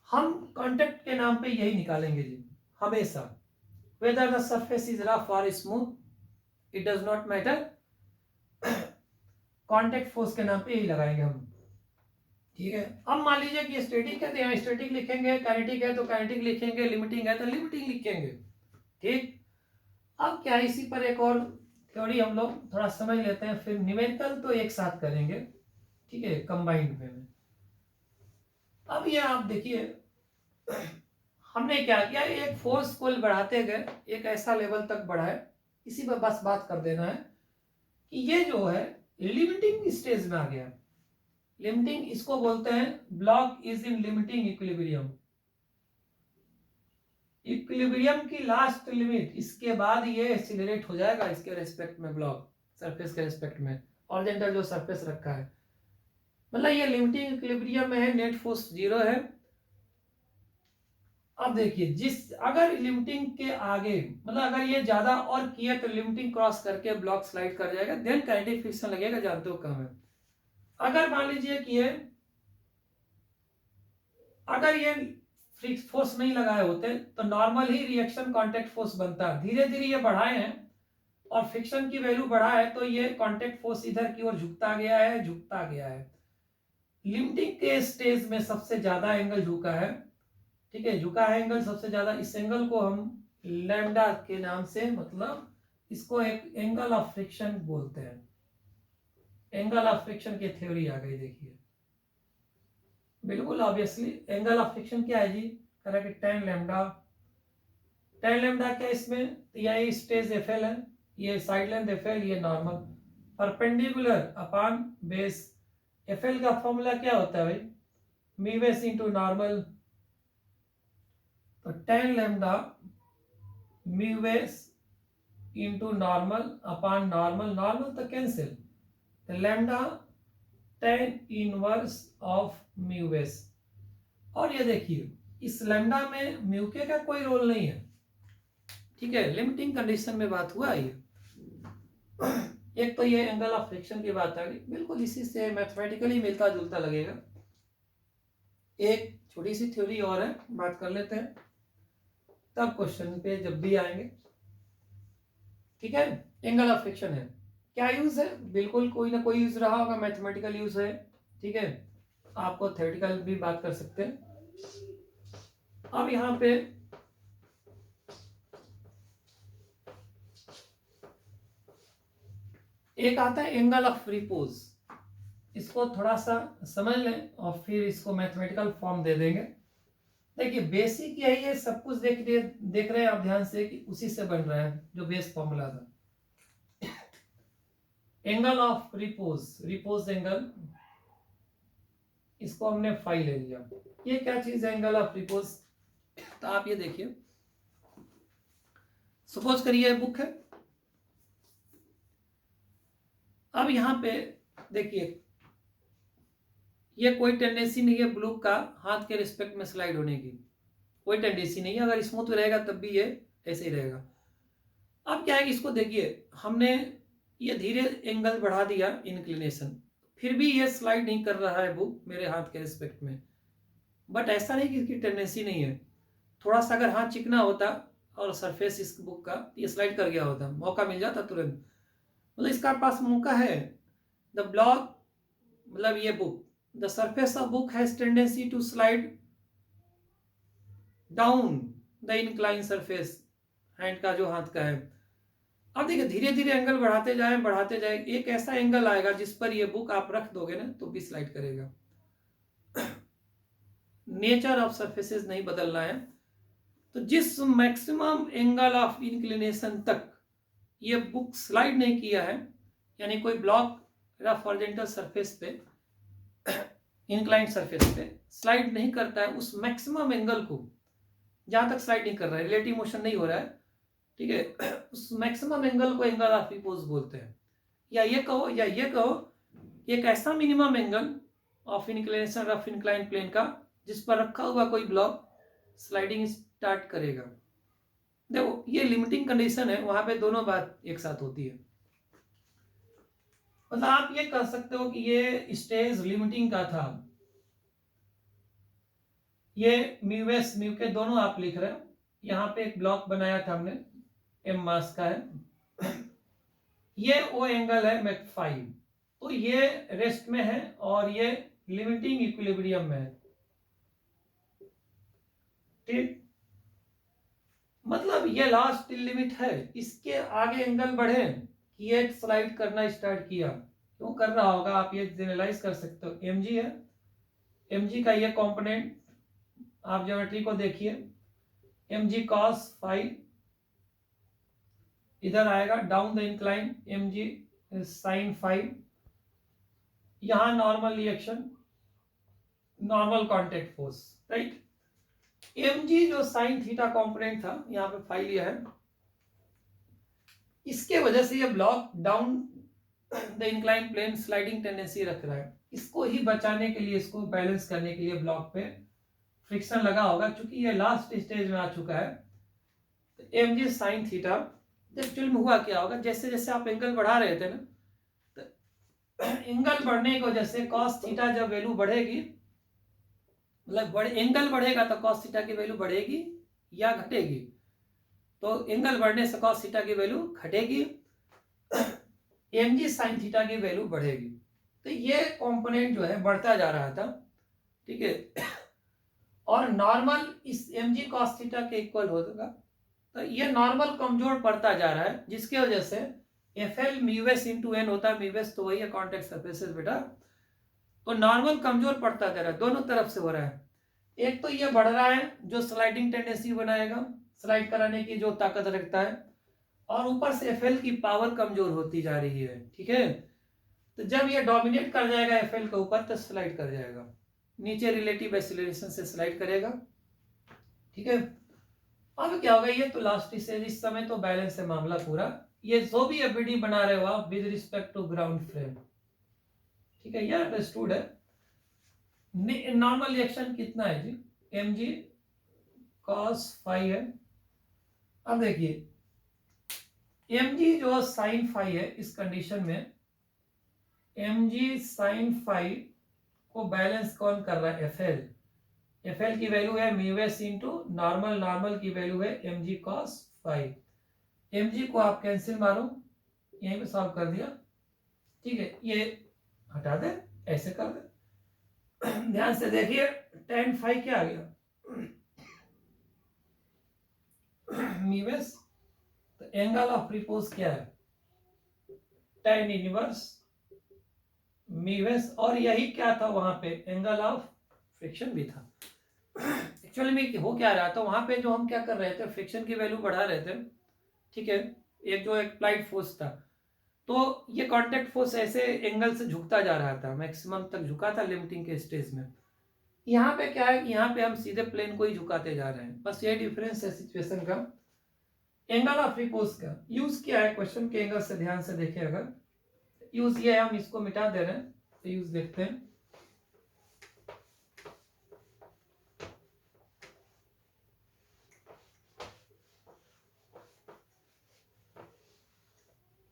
हम कांटेक्ट के नाम पे यही निकालेंगे जी हमेशा, whether the surface is rough और smooth it does not matter, contact force के नाम पे यही लगाएंगे हम, ठीक है। अब मान लीजिए कि स्टैटिक है तो यहाँ स्टैटिक लिखेंगे, काइनेटिक है तो काइनेटिक लिखेंगे, लिमिटिंग है तो लिमिटिंग लिखेंगे, ठीक। अब क्या है, इसी पर एक और थ्योरी हम लोग थोड़ा समझ लेते हैं, फिर न्यूमेरिकल तो एक साथ करेंगे, ठीक है, कंबाइंड में। अब ये आप देखिए हमने क्या किया, एक फोर्स को बढ़ाते गए, एक ऐसा लेवल तक बढ़ाए, इसी पर बस बात कर देना है कि ये जो है लिमिटिंग स्टेज में आ गया। लिमिटिंग इसको बोलते हैं block is in limiting equilibrium, equilibrium की लास्ट लिमिट, इसके बाद ये एक्सीलरेट हो जाएगा इसके रेस्पेक्ट में, ब्लॉक सरफेस के रेस्पेक्ट में, ऑरिजेंटल जो सरफेस रखा है, मतलब ये लिमिटिंग इक्विलिब्रियम में है, नेट फोर्स जीरो है। अब देखिए जिस अगर लिमिटिंग के आगे, मतलब अगर ये ज्यादा और किया तो लिमिटिंग क्रॉस करके ब्लॉक स्लाइड कर जाएगा, देन काइनेटिक फ्रिक्शन लगेगा, जानते हो कम है। अगर मान लीजिए कि ये अगर ये फोर्स नहीं लगाए होते तो नॉर्मल ही रिएक्शन कांटेक्ट फोर्स बनता, धीरे धीरे ये बढ़ाए हैं और फ्रिक्शन की वैल्यू बढ़ा है तो ये कांटेक्ट फोर्स इधर की ओर झुकता गया है, झुकता गया है। लिमिटिंग के स्टेज में सबसे ज्यादा एंगल झुका है, ठीक है, झुका है एंगल सबसे ज्यादा, इस एंगल को हम लैम्डा के नाम से, मतलब इसको एक एंगल ऑफ फ्रिक्शन बोलते हैं। एंगल ऑफ फ्रिक्शन की थ्योरी आ गई, देखिए बिल्कुल ऑब्वियसली एंगल ऑफ फ्रिक्शन क्या है जी, कह कि टेन लैम्डा, टेन लैम्डा क्या इसमें, तो ये स्टेज एफ एल है, ये साइड लेंथ एफ एल, ये normal perpendicular upon base. F L का फॉर्मूला क्या होता है भाई, मी बेस इंटू नॉर्मल, तो tan lambda mu S into normal upon normal, normal तो कैंसिल, तो lambda tan inverse of mu S. और ये देखिए इस लैम्डा में म्यू के का कोई रोल नहीं है, ठीक है, लिमिटिंग कंडीशन में बात हुआ ये। एक तो ये एंगल ऑफ फ्रिक्शन की बात आ गई, बिल्कुल इसी से मैथमेटिकली मिलता जुलता लगेगा। एक छोटी सी थ्योरी और है, बात कर लेते हैं तब क्वेश्चन पे जब भी आएंगे, ठीक है। एंगल ऑफ फ्रिक्शन है, क्या यूज है, बिल्कुल कोई ना कोई यूज रहा होगा, मैथमेटिकल यूज है, ठीक है, आपको थ्योरेटिकल भी बात कर सकते हैं। अब यहां पे एक आता है एंगल ऑफ रिपोज, इसको थोड़ा सा समझ लें और फिर इसको मैथमेटिकल फॉर्म दे देंगे। देखिए बेसिक यही है, सब कुछ देख रहे हैं आप ध्यान से कि उसी से बन रहा है जो बेस फॉर्मूला था। Angle of repose, repose angle, इसको हमने फाई ले लिया। ये क्या चीज है एंगल ऑफ रिपोज, तो आप ये देखिए, सपोज करिए बुक है, अब यहां पे देखिए ये कोई टेंडेंसी नहीं है ब्लू का हाथ के रिस्पेक्ट में स्लाइड होने की, कोई टेंडेंसी नहीं है, अगर स्मूथ रहेगा तब भी ये ऐसे ही रहेगा। अब क्या है कि इसको देखिए हमने ये धीरे एंगल बढ़ा दिया इंक्लिनेशन, फिर भी ये स्लाइड नहीं कर रहा है बुक मेरे हाथ के रिस्पेक्ट में, बट ऐसा नहीं कि इसकी टेंडेंसी नहीं है, थोड़ा सा अगर हाथ चिकना होता और सरफेस इस बुक का ये स्लाइड कर गया होता, मौका मिल जाता तुरंत, मतलब इसका पास मौका है। द ब्लॉक मतलब ये book, the surface of book has tendency to slide down the incline surface, hand का जो हाथ का है। अब देखिए धीरे धीरे एंगल बढ़ाते जाए, एक ऐसा एंगल आएगा जिस पर ये बुक आप रख दोगे ना तो भी स्लाइड करेगा। नेचर ऑफ सरफेसेस नहीं बदलना है, तो जिस मैक्सिमम एंगल ऑफ इंक्लिनेशन तक ये बुक स्लाइड नहीं किया है, यानी कोई ब्लॉक रफ हॉरिजॉन्टल सरफेस पे इंक्लाइंड सरफेस पे स्लाइड नहीं करता है, उस मैक्सिमम एंगल को जहां तक स्लाइड नहीं कर रहा है, रिलेटिव मोशन नहीं हो रहा है, ठीक है, उस मैक्सिमम एंगल को एंगल ऑफ रिपोज बोलते हैं। या ये कहो एक ऐसा minimum angle of inclination rough inclined plane का जिस पर रखा हुआ कोई ब्लॉक स्लाइडिंग स्टार्ट करेगा। देखो ये लिमिटिंग कंडीशन है, वहां पे दोनों बात एक साथ होती है, मतलब आप ये कह सकते हो कि ये स्टेज लिमिटिंग का था, ये म्यू एस म्यू के दोनों आप लिख रहे हो, यहाँ पे एक ब्लॉक बनाया था हमने, एम मास का है, ये वो एंगल है मैक 5, तो ये रेस्ट में है और ये लिमिटिंग इक्विलिब्रियम में है, ठीक, मतलब ये लास्ट लिमिट है, इसके आगे एंगल बढ़े कि ये स्लाइड करना स्टार्ट किया, क्यों कर रहा होगा आप ये जनरलाइज कर सकते हो। mg है, mg का ये कंपोनेंट आप ज्योमेट्री को देखिए, mg cos 5 इधर आएगा down the incline, mg sin 5, यहां normal reaction, normal contact force, right. mg जो साइन थीटा कंपोनेंट था यहाँ पे 5 लिया है, इसके वजह से ये block down the incline plane sliding tendency रख रहा है, इसको ही बचाने के लिए, इसको बैलेंस करने के लिए ब्लॉक पे फ्रिक्शन लगा होगा, क्योंकि ये लास्ट स्टेज में आ चुका है। तो mg sin थीटा, एक्चुअल में हुआ क्या होगा, जैसे जैसे आप एंगल बढ़ा रहे थे ना, तो एंगल बढ़ने की वजह से cos थीटा जब वैल्यू बढ़ेगी, मतलब एंगल बढ़ेगा तो cos थीटा की वैल्यू बढ़ेगी या घटेगी, तो एंगल बढ़ने से cos थीटा की वैल्यू घटेगी, mg sin थीटा की वैल्यू बढ़ेगी, तो ये कंपोनेंट जो है बढ़ता जा रहा था, ठीक है, और नॉर्मल इस mg cos थीटा के इक्वल होगा, तो ये नॉर्मल कमजोर पड़ता जा रहा है, जिसकी वजह से FL म्यूएस इंटू एन होता है, म्यूएस तो वही है कॉन्टेक्ट सरफेसेस बेटा, तो नॉर्मल कमजोर पड़ता जा रहा है, दोनों तरफ से हो रहा है, एक तो ये बढ़ रहा है जो स्लाइडिंग टेंडेंसी बनाएगा, स्लाइड कराने की जो ताकत रखता है, और ऊपर से FL की पावर कमजोर होती जा रही है, ठीक है, तो जब ये डोमिनेट कर जाएगा FL के ऊपर तो स्लाइड कर जाएगा, नीचे रिलेटिव एक्सीलरेशन से स्लाइड करेगा, ठीक है। अब क्या होगा, ये तो लास्ट स्टेज, इस समय तो बैलेंस है मामला पूरा। ये जो भी एबीडी बना रहे हो आप with respect to ground frame, ठीक है, ये अंडरस्टूड है। नॉर्मल रिएक्शन कितना है जी, mg cos फाई है। अब देखिए mg जो साइन फाई है, इस कंडीशन में mg साइन फाई को बैलेंस कौन कर रहा है, fl। fl की वैल्यू है म्यूएस इंटू नॉर्मल, नॉर्मल की वैल्यू है mg cos फाई। mg को आप कैंसिल मारो, यहीं पे सॉल्व कर दिया, ठीक है, ये हटा दे, ऐसे कर दे। ध्यान से देखिए tan फाई क्या आ गया, म्यूएस, तो एंगल ऑफ रिपोज क्या है, tan इनवर्स म्यूएस, और यही क्या था वहां पे, एंगल ऑफ फ्रिक्शन भी था। एक्चुअली में हो क्या रहा था वहां पे, जो हम क्या कर रहे थे, फ्रिक्शन की वैल्यू बढ़ा रहे थे, ठीक है, एक जो अप्लाइड फोर्स था, तो ये कांटेक्ट फोर्स ऐसे एंगल से झुकता जा रहा था, मैक्सिमम तक झुका था लिमिटिंग के स्टेज में। यहाँ पे क्या है, यहाँ पे हम सीधे प्लेन को ही झुकाते जा रहे हैं, बस ये डिफरेंस है सिचुएशन का। एंगल ऑफ रिपोज का यूज क्या है, क्वेश्चन के एंगल से ध्यान से देखें, अगर यूज ये है, हम इसको मिटा दे रहे हैं, तो यूज देखते हैं।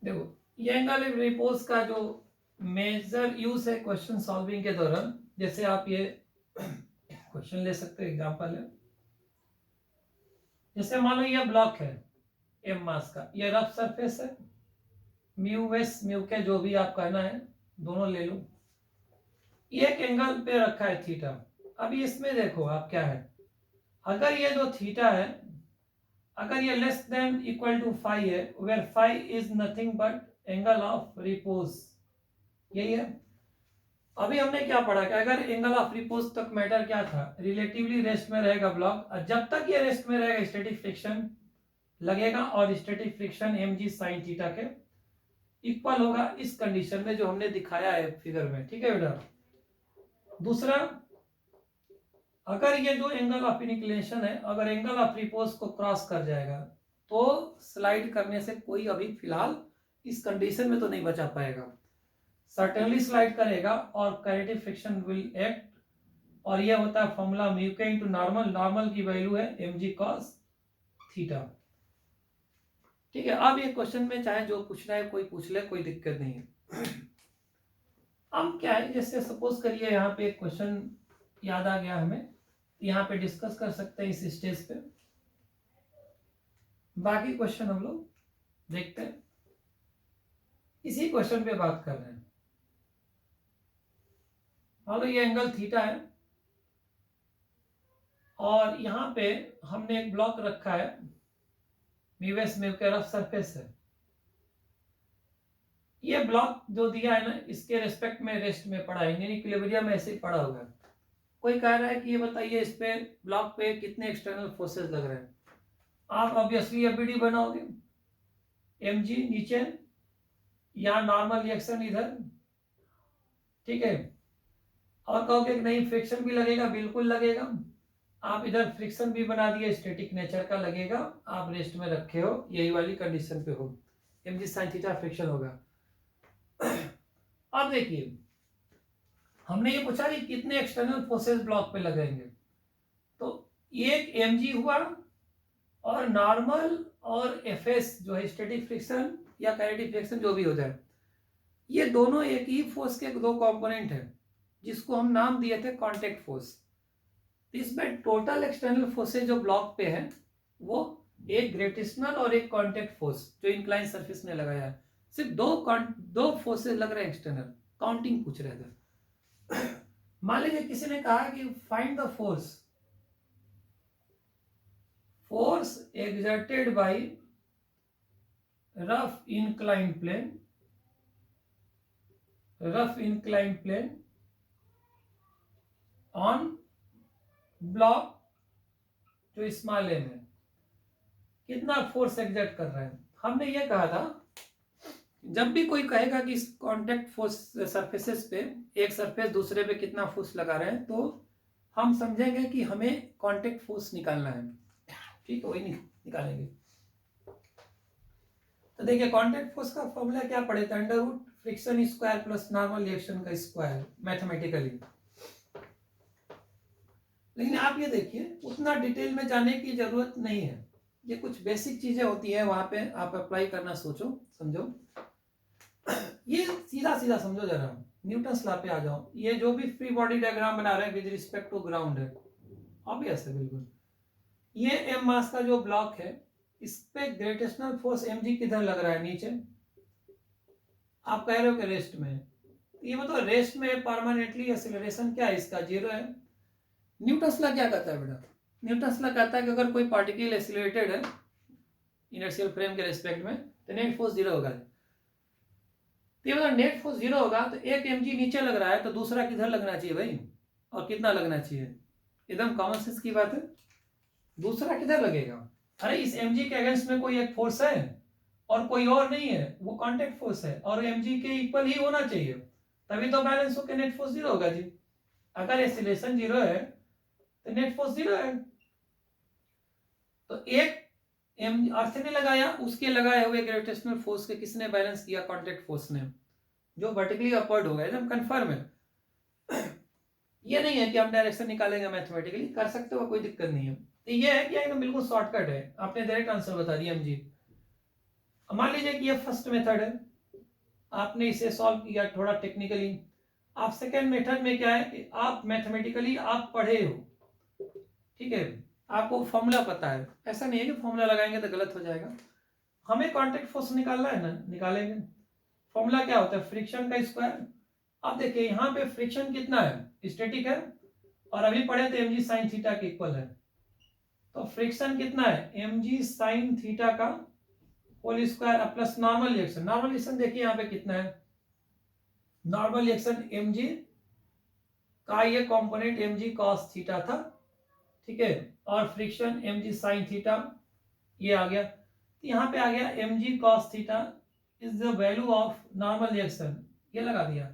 देखो ये एंगल रिपोज का जो मेजर यूज है क्वेश्चन सॉल्विंग के दौरान, जैसे आप ये क्वेश्चन ले सकते हो, एग्जांपल है, जैसे मान लो ये ब्लॉक है एम मास का, ये रफ सरफेस है, म्यू एस म्यू के जो भी आप कहना है दोनों ले लो, ये एक एंगल पे रखा है थीटा। अभी इसमें देखो आप क्या है, अगर ये जो थीटा है, अगर ये less than equal to phi है, where phi is nothing but angle of repose, यही है। अभी हमने क्या पढ़ा कि अगर एंगल ऑफ रिपोज तक मैटर क्या था, रिलेटिवली रेस्ट में रहेगा ब्लॉक, और जब तक ये रेस्ट में रहेगा स्टैटिक फ्रिक्शन लगेगा, और static friction mg sin theta के इक्वल होगा, इस कंडीशन में जो हमने दिखाया है फिगर में, ठीक है बेटा। दूसरा, अगर ये जो एंगल ऑफ इंक्लिनेशन है, अगर एंगल ऑफ रिपोज को क्रॉस कर जाएगा, तो स्लाइड करने से कोई अभी फिलहाल इस कंडीशन में तो नहीं बचा पाएगा, सर्टेनली स्लाइड करेगा और काइनेटिक फ्रिक्शन विल एक्ट, और ये होता है फॉर्मूला म्यू के इनटू नॉर्मल, नॉर्मल की वैल्यू है mg cos थीटा, ठीक है। अब ये क्वेश्चन में चाहे जो पूछना है कोई पूछ ले, कोई दिक्कत नहीं है। अब क्या है, जैसे सपोज करिए यहाँ पे एक क्वेश्चन याद आ गया हमें, यहाँ पे डिस्कस कर सकते हैं इस स्टेज पे, बाकी क्वेश्चन हम लोग देखते हैं। इसी क्वेश्चन पे बात कर रहे हैं, मान लो ये एंगल थीटा है, और यहाँ पे हमने एक ब्लॉक रखा है, म्यूएस म्यू के रफ सरफेस है, ये ब्लॉक जो दिया है ना, इसके रेस्पेक्ट में रेस्ट में पड़ा है, इक्विलिब्रियम में ऐसे ही पड़ा हुआ है। कोई कह रहा है कि ये बताइए इस पे ब्लॉक पे कितने एक्सटर्नल फोर्सेस लग रहे हैं, आप ऑब्वियसली एबीडी बनाओगे, mg नीचे, यहाँ नॉर्मल रिएक्शन इधर, ठीक है, और कहोगे कि नहीं फ्रिक्शन भी लगेगा, बिल्कुल लगेगा, आप इधर फ्रिक्शन भी बना दिए, स्टैटिक नेचर का लगेगा, आप रेस्ट में रखे हो, यही वाली कंडीशन पे हो, mg sin थीटा फ्रिक्शन होगा। अब देखिए हमने ये पूछा कि कितने एक्सटर्नल फोर्सेस ब्लॉक पे लगेंगे, तो एक mg हुआ, और नॉर्मल और fs जो है स्टैटिक फ्रिक्शन या काइनेटिक फ्रिक्शन जो भी हो जाए, ये दोनों एक ही फोर्स के दो कंपोनेंट हैं, जिसको हम नाम दिए थे कांटेक्ट फोर्स। तो इसमें टोटल एक्सटर्नल फोर्सेस जो ब्लॉक पे है, वो एक ग्रेविटेशनल और एक कांटेक्ट फोर्स जो इंक्लाइन सरफेस में लगाया है, सिर्फ दो फोर्सेस लग रहे हैं एक्सटर्नल, काउंटिंग पूछ रहे थे। मान लीजिए किसी ने कहा कि find the force exerted by rough inclined plane on block जो स्मॉल एम है, कितना फोर्स एग्जर्ट कर रहा है। हमने ये कहा था जब भी कोई कहेगा कि इस कांटेक्ट फोर्स सरफेसेस पे एक सरफेस दूसरे पे कितना फोर्स लगा रहे हैं, तो हम समझेंगे कि हमें कांटेक्ट फोर्स निकालना है, ठीक है, वही निकालेंगे। तो देखिए कांटेक्ट फोर्स का फॉर्मूला क्या पढ़े थे, under root friction square plus normal reaction का स्क्वायर मैथमेटिकली। लेकिन आप ये देखिए उतना डिटेल में जाने की जरूरत नहीं है, ये कुछ बेसिक चीजें होती है, वहां पे आप अप्लाई करना सोचो समझो। ये सीधा सीधा समझो जरा, न्यूटन्स लॉ पे आ जाओ। ये जो भी फ्री बॉडी डायग्राम बना रहे हैं विद रिस्पेक्ट टू ग्राउंड है, ऑब्वियस है बिल्कुल। ये एम मास का जो ब्लॉक है, इस पे ग्रेविटेशनल फोर्स mg किधर लग रहा है, नीचे। आप कह रहे हो कि रेस्ट में, ये मतलब रेस्ट में परमानेंटली एक्सीलरेशन क्या है इसका, 0 है। न्यूटन्स लॉ क्या कहता है बेटा, न्यूटन्स लॉ कहता है कि अगर कोई पार्टिकल एक्सीलरेटेड है इनर्शियल फ्रेम के रेस्पेक्ट में तो नेट फोर्स 0 होगा। तो अगर नेट फोर्स 0 होगा तो एक mg नीचे लग रहा है तो दूसरा किधर लगना चाहिए भाई, और कितना लगना चाहिए, एकदम कॉमन सेंस की बात है। दूसरा किधर लगेगा, अरे इस mg के अगेंस्ट में कोई एक फोर्स है और कोई और नहीं है, वो कांटेक्ट फोर्स है और mg के इक्वल ही होना चाहिए, तभी तो बैलेंस होकर नेट फोर्स 0 होगा जी। अगर एक्सीलरेशन 0 है तो नेट फोर्स 0 है। तो एक अर्थ ने लगाया, उसके लगाए हुए ग्रेविटेशनल फोर्स के किसने बैलेंस किया, कांटेक्ट फोर्स ने, जो वर्टिकली अपवर्ड होगा, एकदम कंफर्म है। ये नहीं है कि आप डायरेक्शन निकालेंगे मैथमेटिकली, कर सकते हो, कोई दिक्कत नहीं है। तो ये है कि एकदम बिल्कुल शॉर्टकट है, आपने डायरेक्ट आंसर बता दिया mg। मान लीजिए कि ये फर्स्ट मेथड है, आपने इसे सॉल्व किया थोड़ा टेक्निकली। आप सेकेंड मेथड में क्या है कि आप मैथमेटिकली आप पढ़े हो, ठीक है, आपको फॉर्मूला पता है, ऐसा नहीं है कि फॉर्मूला लगाएंगे तो गलत हो जाएगा। हमें कांटेक्ट फोर्स निकालना है ना, निकालेंगे। फॉर्मूला क्या होता है, फ्रिक्शन का स्क्वायर। अब देखिए यहाँ पे फ्रिक्शन कितना है, स्टैटिक है, और अभी पढ़े थे mg sin थीटा के इक्वल है। तो फ्रिक्शन कितना है, mg sin थीटा का whole square plus normal reaction. Normal reaction देखिए यहाँ पे कितना है, नॉर्मल रिएक्शन mg का ये कंपोनेंट mg cos थीटा था, ठीक है, और फ्रिक्शन mg sin थीटा ये आ गया। तो यहाँ पे आ गया mg cos theta is the value of normal reaction, ये लगा दिया।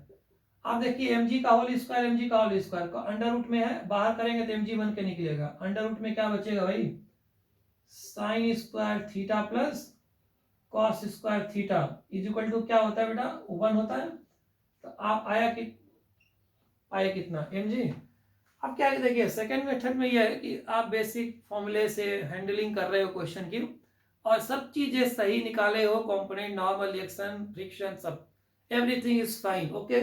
आप देखिए mg का होल स्क्वायर, mg का होल स्क्वायर का अंडर रूट में है, बाहर करेंगे तो mg बन के निकलेगा, अंडर रूट में क्या बचेगा भाई, sine square theta plus cos square theta is equal to क्या होता है बेटा, 1 होता है। तो आप आया कितना mg। अब क्या देखिए सेकेंड मेथड में यह है कि आप बेसिक फॉर्मूले से हैंडलिंग कर रहे हो क्वेश्चन की, और सब चीजें सही निकाले हो, कंपोनेंट, नॉर्मल रिएक्शन, फ्रिक्शन, सब everything is fine, okay,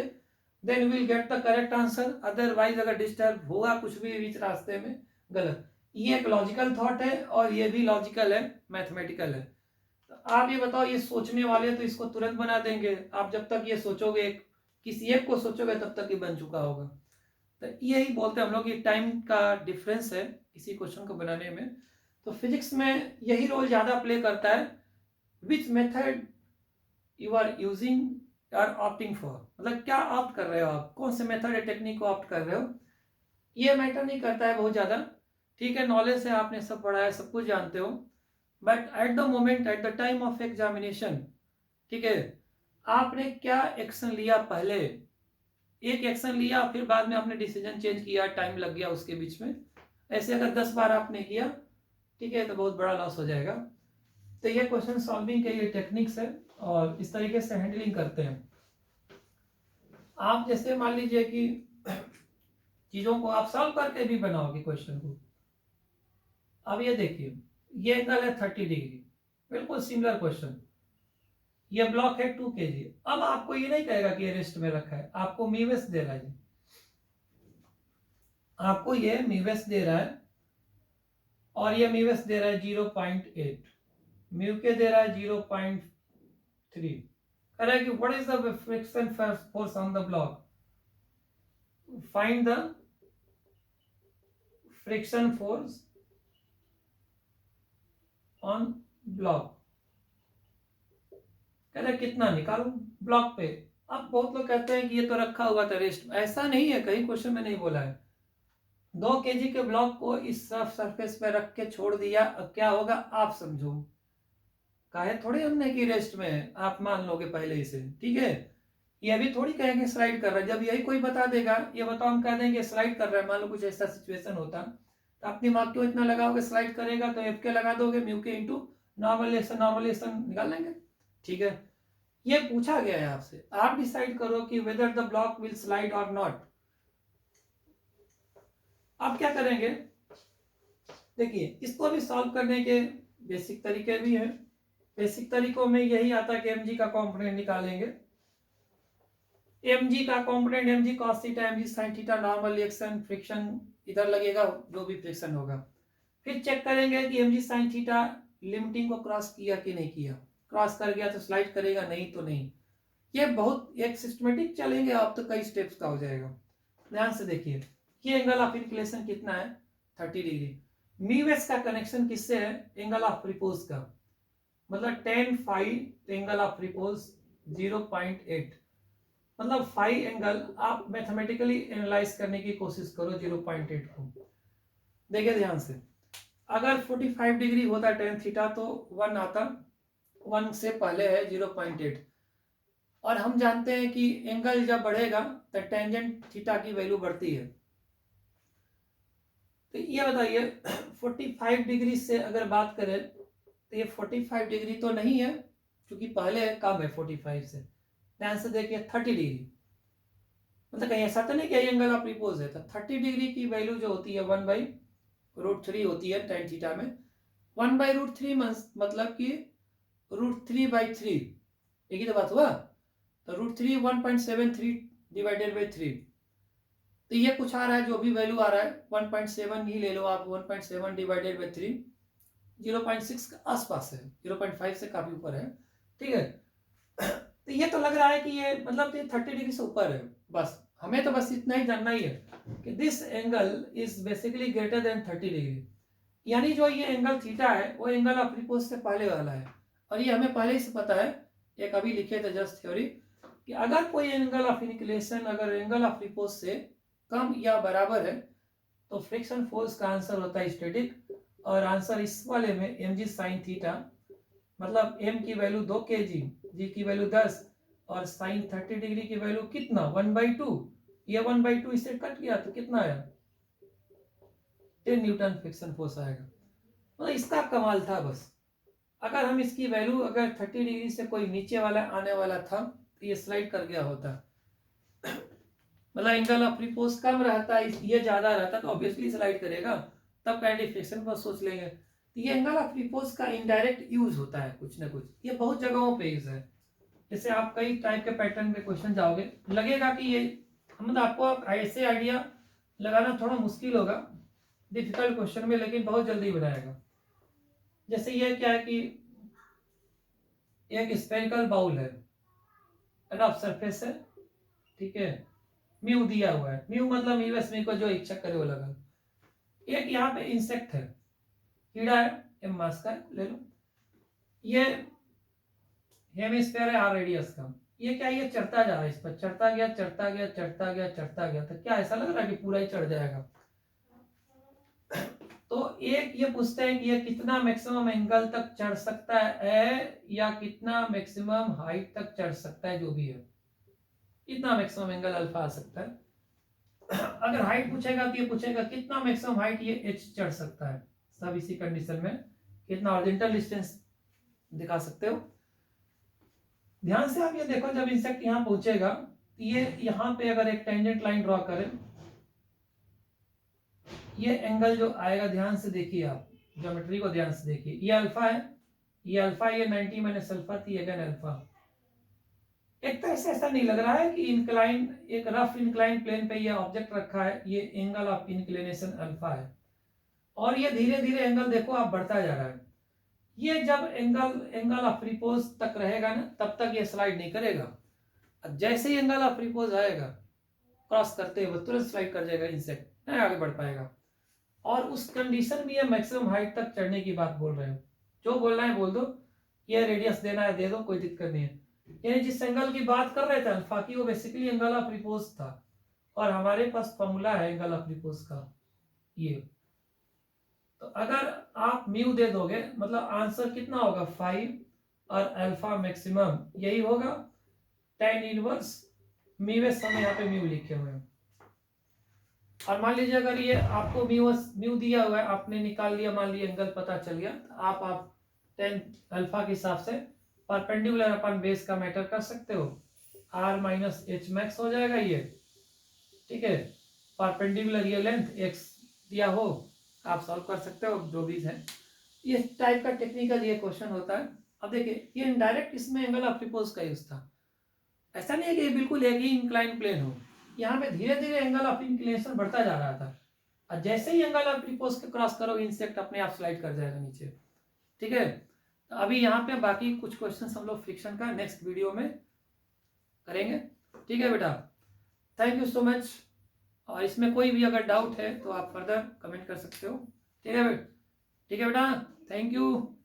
then will get the correct answer. Otherwise अगर डिस्टर्ब हुआ कुछ भी बीच रास्ते में, गलत। ये एक लॉजिकल थॉट है और ये भी लॉजिकल है, मैथमेटिकल है। तो आप ये बताओ, ये सोचने वाले तो इसको तुरंत बना देंगे, आप जब तक ये सोचोगे, किसी एक को सोचोगे तब तक ये बन चुका होगा। तो यही बोलते हैं हम लोग, ये टाइम का डिफरेंस है किसी क्वेश्चन को बनाने में। तो फिजिक्स में यही रोल ज्यादा प्ले करता है, which method you are using or opting for, मतलब क्या ऑप्ट कर रहे हो आप, कौन से मेथड या टेक्निक को ऑप्ट कर रहे हो, ये मैटर नहीं करता है बहुत ज्यादा। ठीक है, नॉलेज है, आपने सब पढ़ा है, सब कुछ जानते हो, but at the moment, at the time of examination, ठीक है, आपने क्या एक्शन लिया, पहले एक एक्शन लिया फिर बाद में आपने डिसीजन चेंज किया, टाइम लग गया उसके बीच में, ऐसे अगर 10 बार आपने किया, ठीक है, तो बहुत बड़ा लॉस हो जाएगा। तो ये क्वेश्चन सॉल्विंग के ये टेक्निक्स है और इस तरीके से हैंडलिंग करते हैं आप। जैसे मान लीजिए कि चीजों को आप सॉल्व करके भी बनाओगे क्वेश्चन को। अब ये देखिए, ये एंगल है 30 डिग्री, बिल्कुल सिमिलर क्वेश्चन, ये ब्लॉक है 2 kg। अब आपको ये नहीं कहेगा कि ये रेस्ट में रखा है, आपको म्यूवेस दे रहा है, आपको ये म्यूवेस दे रहा है, और ये म्यूवेस दे रहा है 0.8, म्यू के दे रहा है 0.3। कह रहा है कि what is the friction force on the block, find the friction force on block. कह रहे कितना निकालो ब्लॉक पे। अब बहुत लोग कहते हैं कि ये तो रखा हुआ था रेस्ट, ऐसा नहीं है, कहीं क्वेश्चन में नहीं बोला है। 2 kg के ब्लॉक को इस सरफेस पे रख के छोड़ दिया, अब क्या होगा आप समझो, काहे थोड़े हमने की रेस्ट में, आप मान लोगे पहले ही से, ठीक है। ये अभी थोड़ी कहेंगे स्लाइड कर रहा है, जब यही कोई बता देगा, ये बताओ हम कह देंगे स्लाइड कर रहा है, मान लो कुछ ऐसा सिचुएशन होता तो आप दिमाग क्यों इतना लगाओगे, स्लाइड करेगा तो एफ के लगा दोगे, म्यू के इंटू नॉर्मलाइजेशन निकाल लेंगे। ठीक है, ये पूछा गया है आपसे, आप डिसाइड करो कि whether the block will slide और नॉट। आप क्या करेंगे, देखिए इसको भी सॉल्व करने के बेसिक तरीके भी हैं। बेसिक तरीकों में यही आता है कि एम जी का कॉम्पोनेंट निकालेंगे, एम जी का component M G cos theta M G sine theta, normal reaction friction इधर लगेगा जो भी फ्रिक्शन होगा, फिर चेक करेंगे कि M G sine theta limiting को क्रॉस किया कि नहीं किया, क्रॉस कर गया तो स्लाइड करेगा, नहीं तो नहीं। ये बहुत एक सिस्टमेटिक चलेंगे आप तो कई स्टेप्स का हो जाएगा। ध्यान से देखिए, ये एंगल ऑफ इंक्लिनेशन कितना है 30 डिग्री, म्यू का कनेक्शन किससे है, एंगल ऑफ रिपोज का, मतलब tan phi angle of repose 0.8, मतलब फाई एंगल आप मैथमेटिकली एनालाइज करने की कोशिश करो 0.8 को। देखिए ध्यान से, अगर 45 डिग्री होता tan थीटा तो 1 आता, 1 से पहले है 0.8, और हम जानते हैं कि एंगल जब बढ़ेगा तो टेंजेंट थीटा की वैल्यू बढ़ती है। तो ये बताइए 45 डिग्री से अगर बात करें तो ये 45 डिग्री तो नहीं है, क्योंकि पहले कम है 45 से। ध्यान से देखिए 30 डिग्री, मतलब कहीं ऐसा तो नहीं कि एंगल ऑफ रिपोज है, तो 30 डिग्री की वैल्यू जो होती है 1/√3 होती है tan थीटा में। 1/√3 मतलब कि √3/3, एक ही तो बात हुआ, तो √3 1.73 डिवाइडेड बाई 3, तो ये कुछ आ रहा है, जो भी वैल्यू आ रहा है 1.7 ही ले लो आप, 1.7 डिवाइडेड बाई 3 0.6 के आसपास है, 0.5 से काफी ऊपर है। ठीक है, तो ये तो लग रहा है कि ये मतलब 30 डिग्री से ऊपर है। बस हमें तो बस इतना ही जानना ही है कि this angle is basically greater than 30 degree, यानी जो ये एंगल थीटा है वो एंगल ऑफ रिपोज से पहले वाला है, और ये हमें पहले से पता है, एक अभी लिखे थे जस्ट थ्योरी, कि अगर कोई एंगल ऑफ इंक्लिनेशन अगर एंगल ऑफ रिपोज से कम या बराबर है तो फ्रिक्शन फोर्स का आंसर होता है स्टैटिक, और आंसर इस वाले में एम जी साइन थीटा, मतलब एम की वैल्यू 2 kg, जी की वैल्यू 10, और साइन 30 डिग्री की वैल्यू कितना 1/2, ये 1/2 इससे कट गया तो कितना आया 10 न्यूटन फ्रिक्शन फोर्स आएगा। मतलब इसका कमाल था। बस अगर हम इसकी वैल्यू अगर 30 डिग्री से कोई नीचे वाला आने वाला था तो ये स्लाइड कर गया होता, मतलब एंगल ऑफ रिपोज कम रहता है, ये ज्यादा रहता तो ऑब्वियसली स्लाइड करेगा, तब काइनेटिक फ्रिक्शन पर सोच लेंगे। तो ये एंगल ऑफ रिपोज का इनडायरेक्ट यूज होता है कुछ ना कुछ, ये बहुत जगहों पे यूज है। जैसे आप कई टाइप के पैटर्न में क्वेश्चन जाओगे, लगेगा कि ये मतलब आपको ऐसे आइडिया लगाना थोड़ा मुश्किल होगा डिफिकल्ट क्वेश्चन में, लेकिन बहुत जल्दी बनाएगा। जैसे ये क्या है कि एक स्फेरिकल बाउल है, रफ सरफेस है, ठीक है, म्यू दिया हुआ है, म्यू मतलब म्यू को जो इच्छा करे वो लगा। एक यहाँ पे इंसेक्ट है, कीड़ा है, एम मास का ले लो, ये हेमिस्फीयर है आर रेडियस का, ये क्या ये चढ़ता जा रहा है, इस पर चढ़ता गया चढ़ता गया चढ़ता गया चढ़ता गया, तो क्या ऐसा लग रहा है कि पूरा ही चढ़ जाएगा। तो एक ये पूछते हैं कि ये कितना मैक्सिमम एंगल तक चढ़ सकता है या कितना मैक्सिमम हाइट तक चढ़ सकता है, जो भी है कितना मैक्सिमम एंगल अल्फा आ सकता है। अगर हाइट पूछेगा तो ये पूछेगा कितना मैक्सिमम हाइट ये एच चढ़ सकता है, सब इसी कंडीशन में कितना हॉरिजॉन्टल डिस्टेंस दिखा सकते हो। ध्यान से आप ये देखो, जब इंसेक्ट यहाँ पहुंचेगा तो ये यहाँ पे अगर एक टेंजेंट लाइन ड्रॉ करें, ये एंगल जो आएगा, ध्यान से देखिए आप ज्योमेट्री को ध्यान से देखिए, ये अल्फा है, ये अल्फा, ये 90 माइनस अल्फा थी अगेन अल्फा। एक तरह से ऐसा नहीं लग रहा है कि इंक्लाइन, एक रफ इंक्लाइन प्लेन पे ये ऑब्जेक्ट रखा है, ये एंगल ऑफ इंक्लिनेशन अल्फा है, और ये धीरे धीरे एंगल देखो आप बढ़ता जा रहा है। ये जब एंगल ऑफ रिपोज तक रहेगा ना, तब तक ये स्लाइड नहीं करेगा, जैसे ही एंगल ऑफ रिपोज आएगा क्रॉस करते हुए तुरंत स्लाइड कर जाएगा इंसेक्ट, नहीं आगे बढ़ पाएगा। और उस कंडीशन में ये मैक्सिमम हाइट तक चढ़ने की बात बोल रहे हो, जो बोलना है बोल दो, ये रेडियस देना है दे दो, कोई दिक्कत नहीं है। यानी जिस एंगल की बात कर रहे थे अल्फा की, वो बेसिकली एंगल ऑफ रिपोज था, और हमारे पास फॉर्मूला है एंगल ऑफ रिपोज का ये। तो अगर आप म्यू दे दोगे, मतलब आंसर कितना होगा 5, और अल्फा मैक्सिमम यही होगा tan इनवर्स म्यू, हम यहाँ पे म्यू लिखे हुए हैं। और मान लीजिए अगर ये आपको म्यू दिया हुआ है, आपने निकाल लिया, मान लीजिए एंगल पता चल गया, तो आप टेन अल्फा के हिसाब से परपेंडिकुलर अपन बेस का मैटर कर सकते हो, आर माइनस एच मैक्स हो जाएगा ये, ठीक है। परपेंडिकुलर ये लेंथ एक्स दिया हो, आप सॉल्व कर सकते हो जो भी है। इस टाइप का टेक्निकल ये क्वेश्चन होता है। अब देखिए ये इनडायरेक्ट इसमें एंगल ऑफ रिपोज का यूज था, ऐसा नहीं है कि बिल्कुल एक ही इंक्लाइन प्लेन हो, यहाँ पे धीरे धीरे एंगल ऑफ इंक्लिनेशन बढ़ता जा रहा था, और जैसे ही एंगल ऑफ रिपोज के क्रॉस करो इंसेक्ट अपने आप स्लाइड कर जाएगा नीचे, ठीक है। तो अभी यहाँ पे बाकी कुछ क्वेश्चन हम लोग फ्रिक्शन का नेक्स्ट वीडियो में करेंगे, ठीक है बेटा। Thank you so much. और इसमें कोई भी अगर डाउट है तो आप फर्दर कमेंट कर सकते हो, ठीक है बेटा, थैंक यू।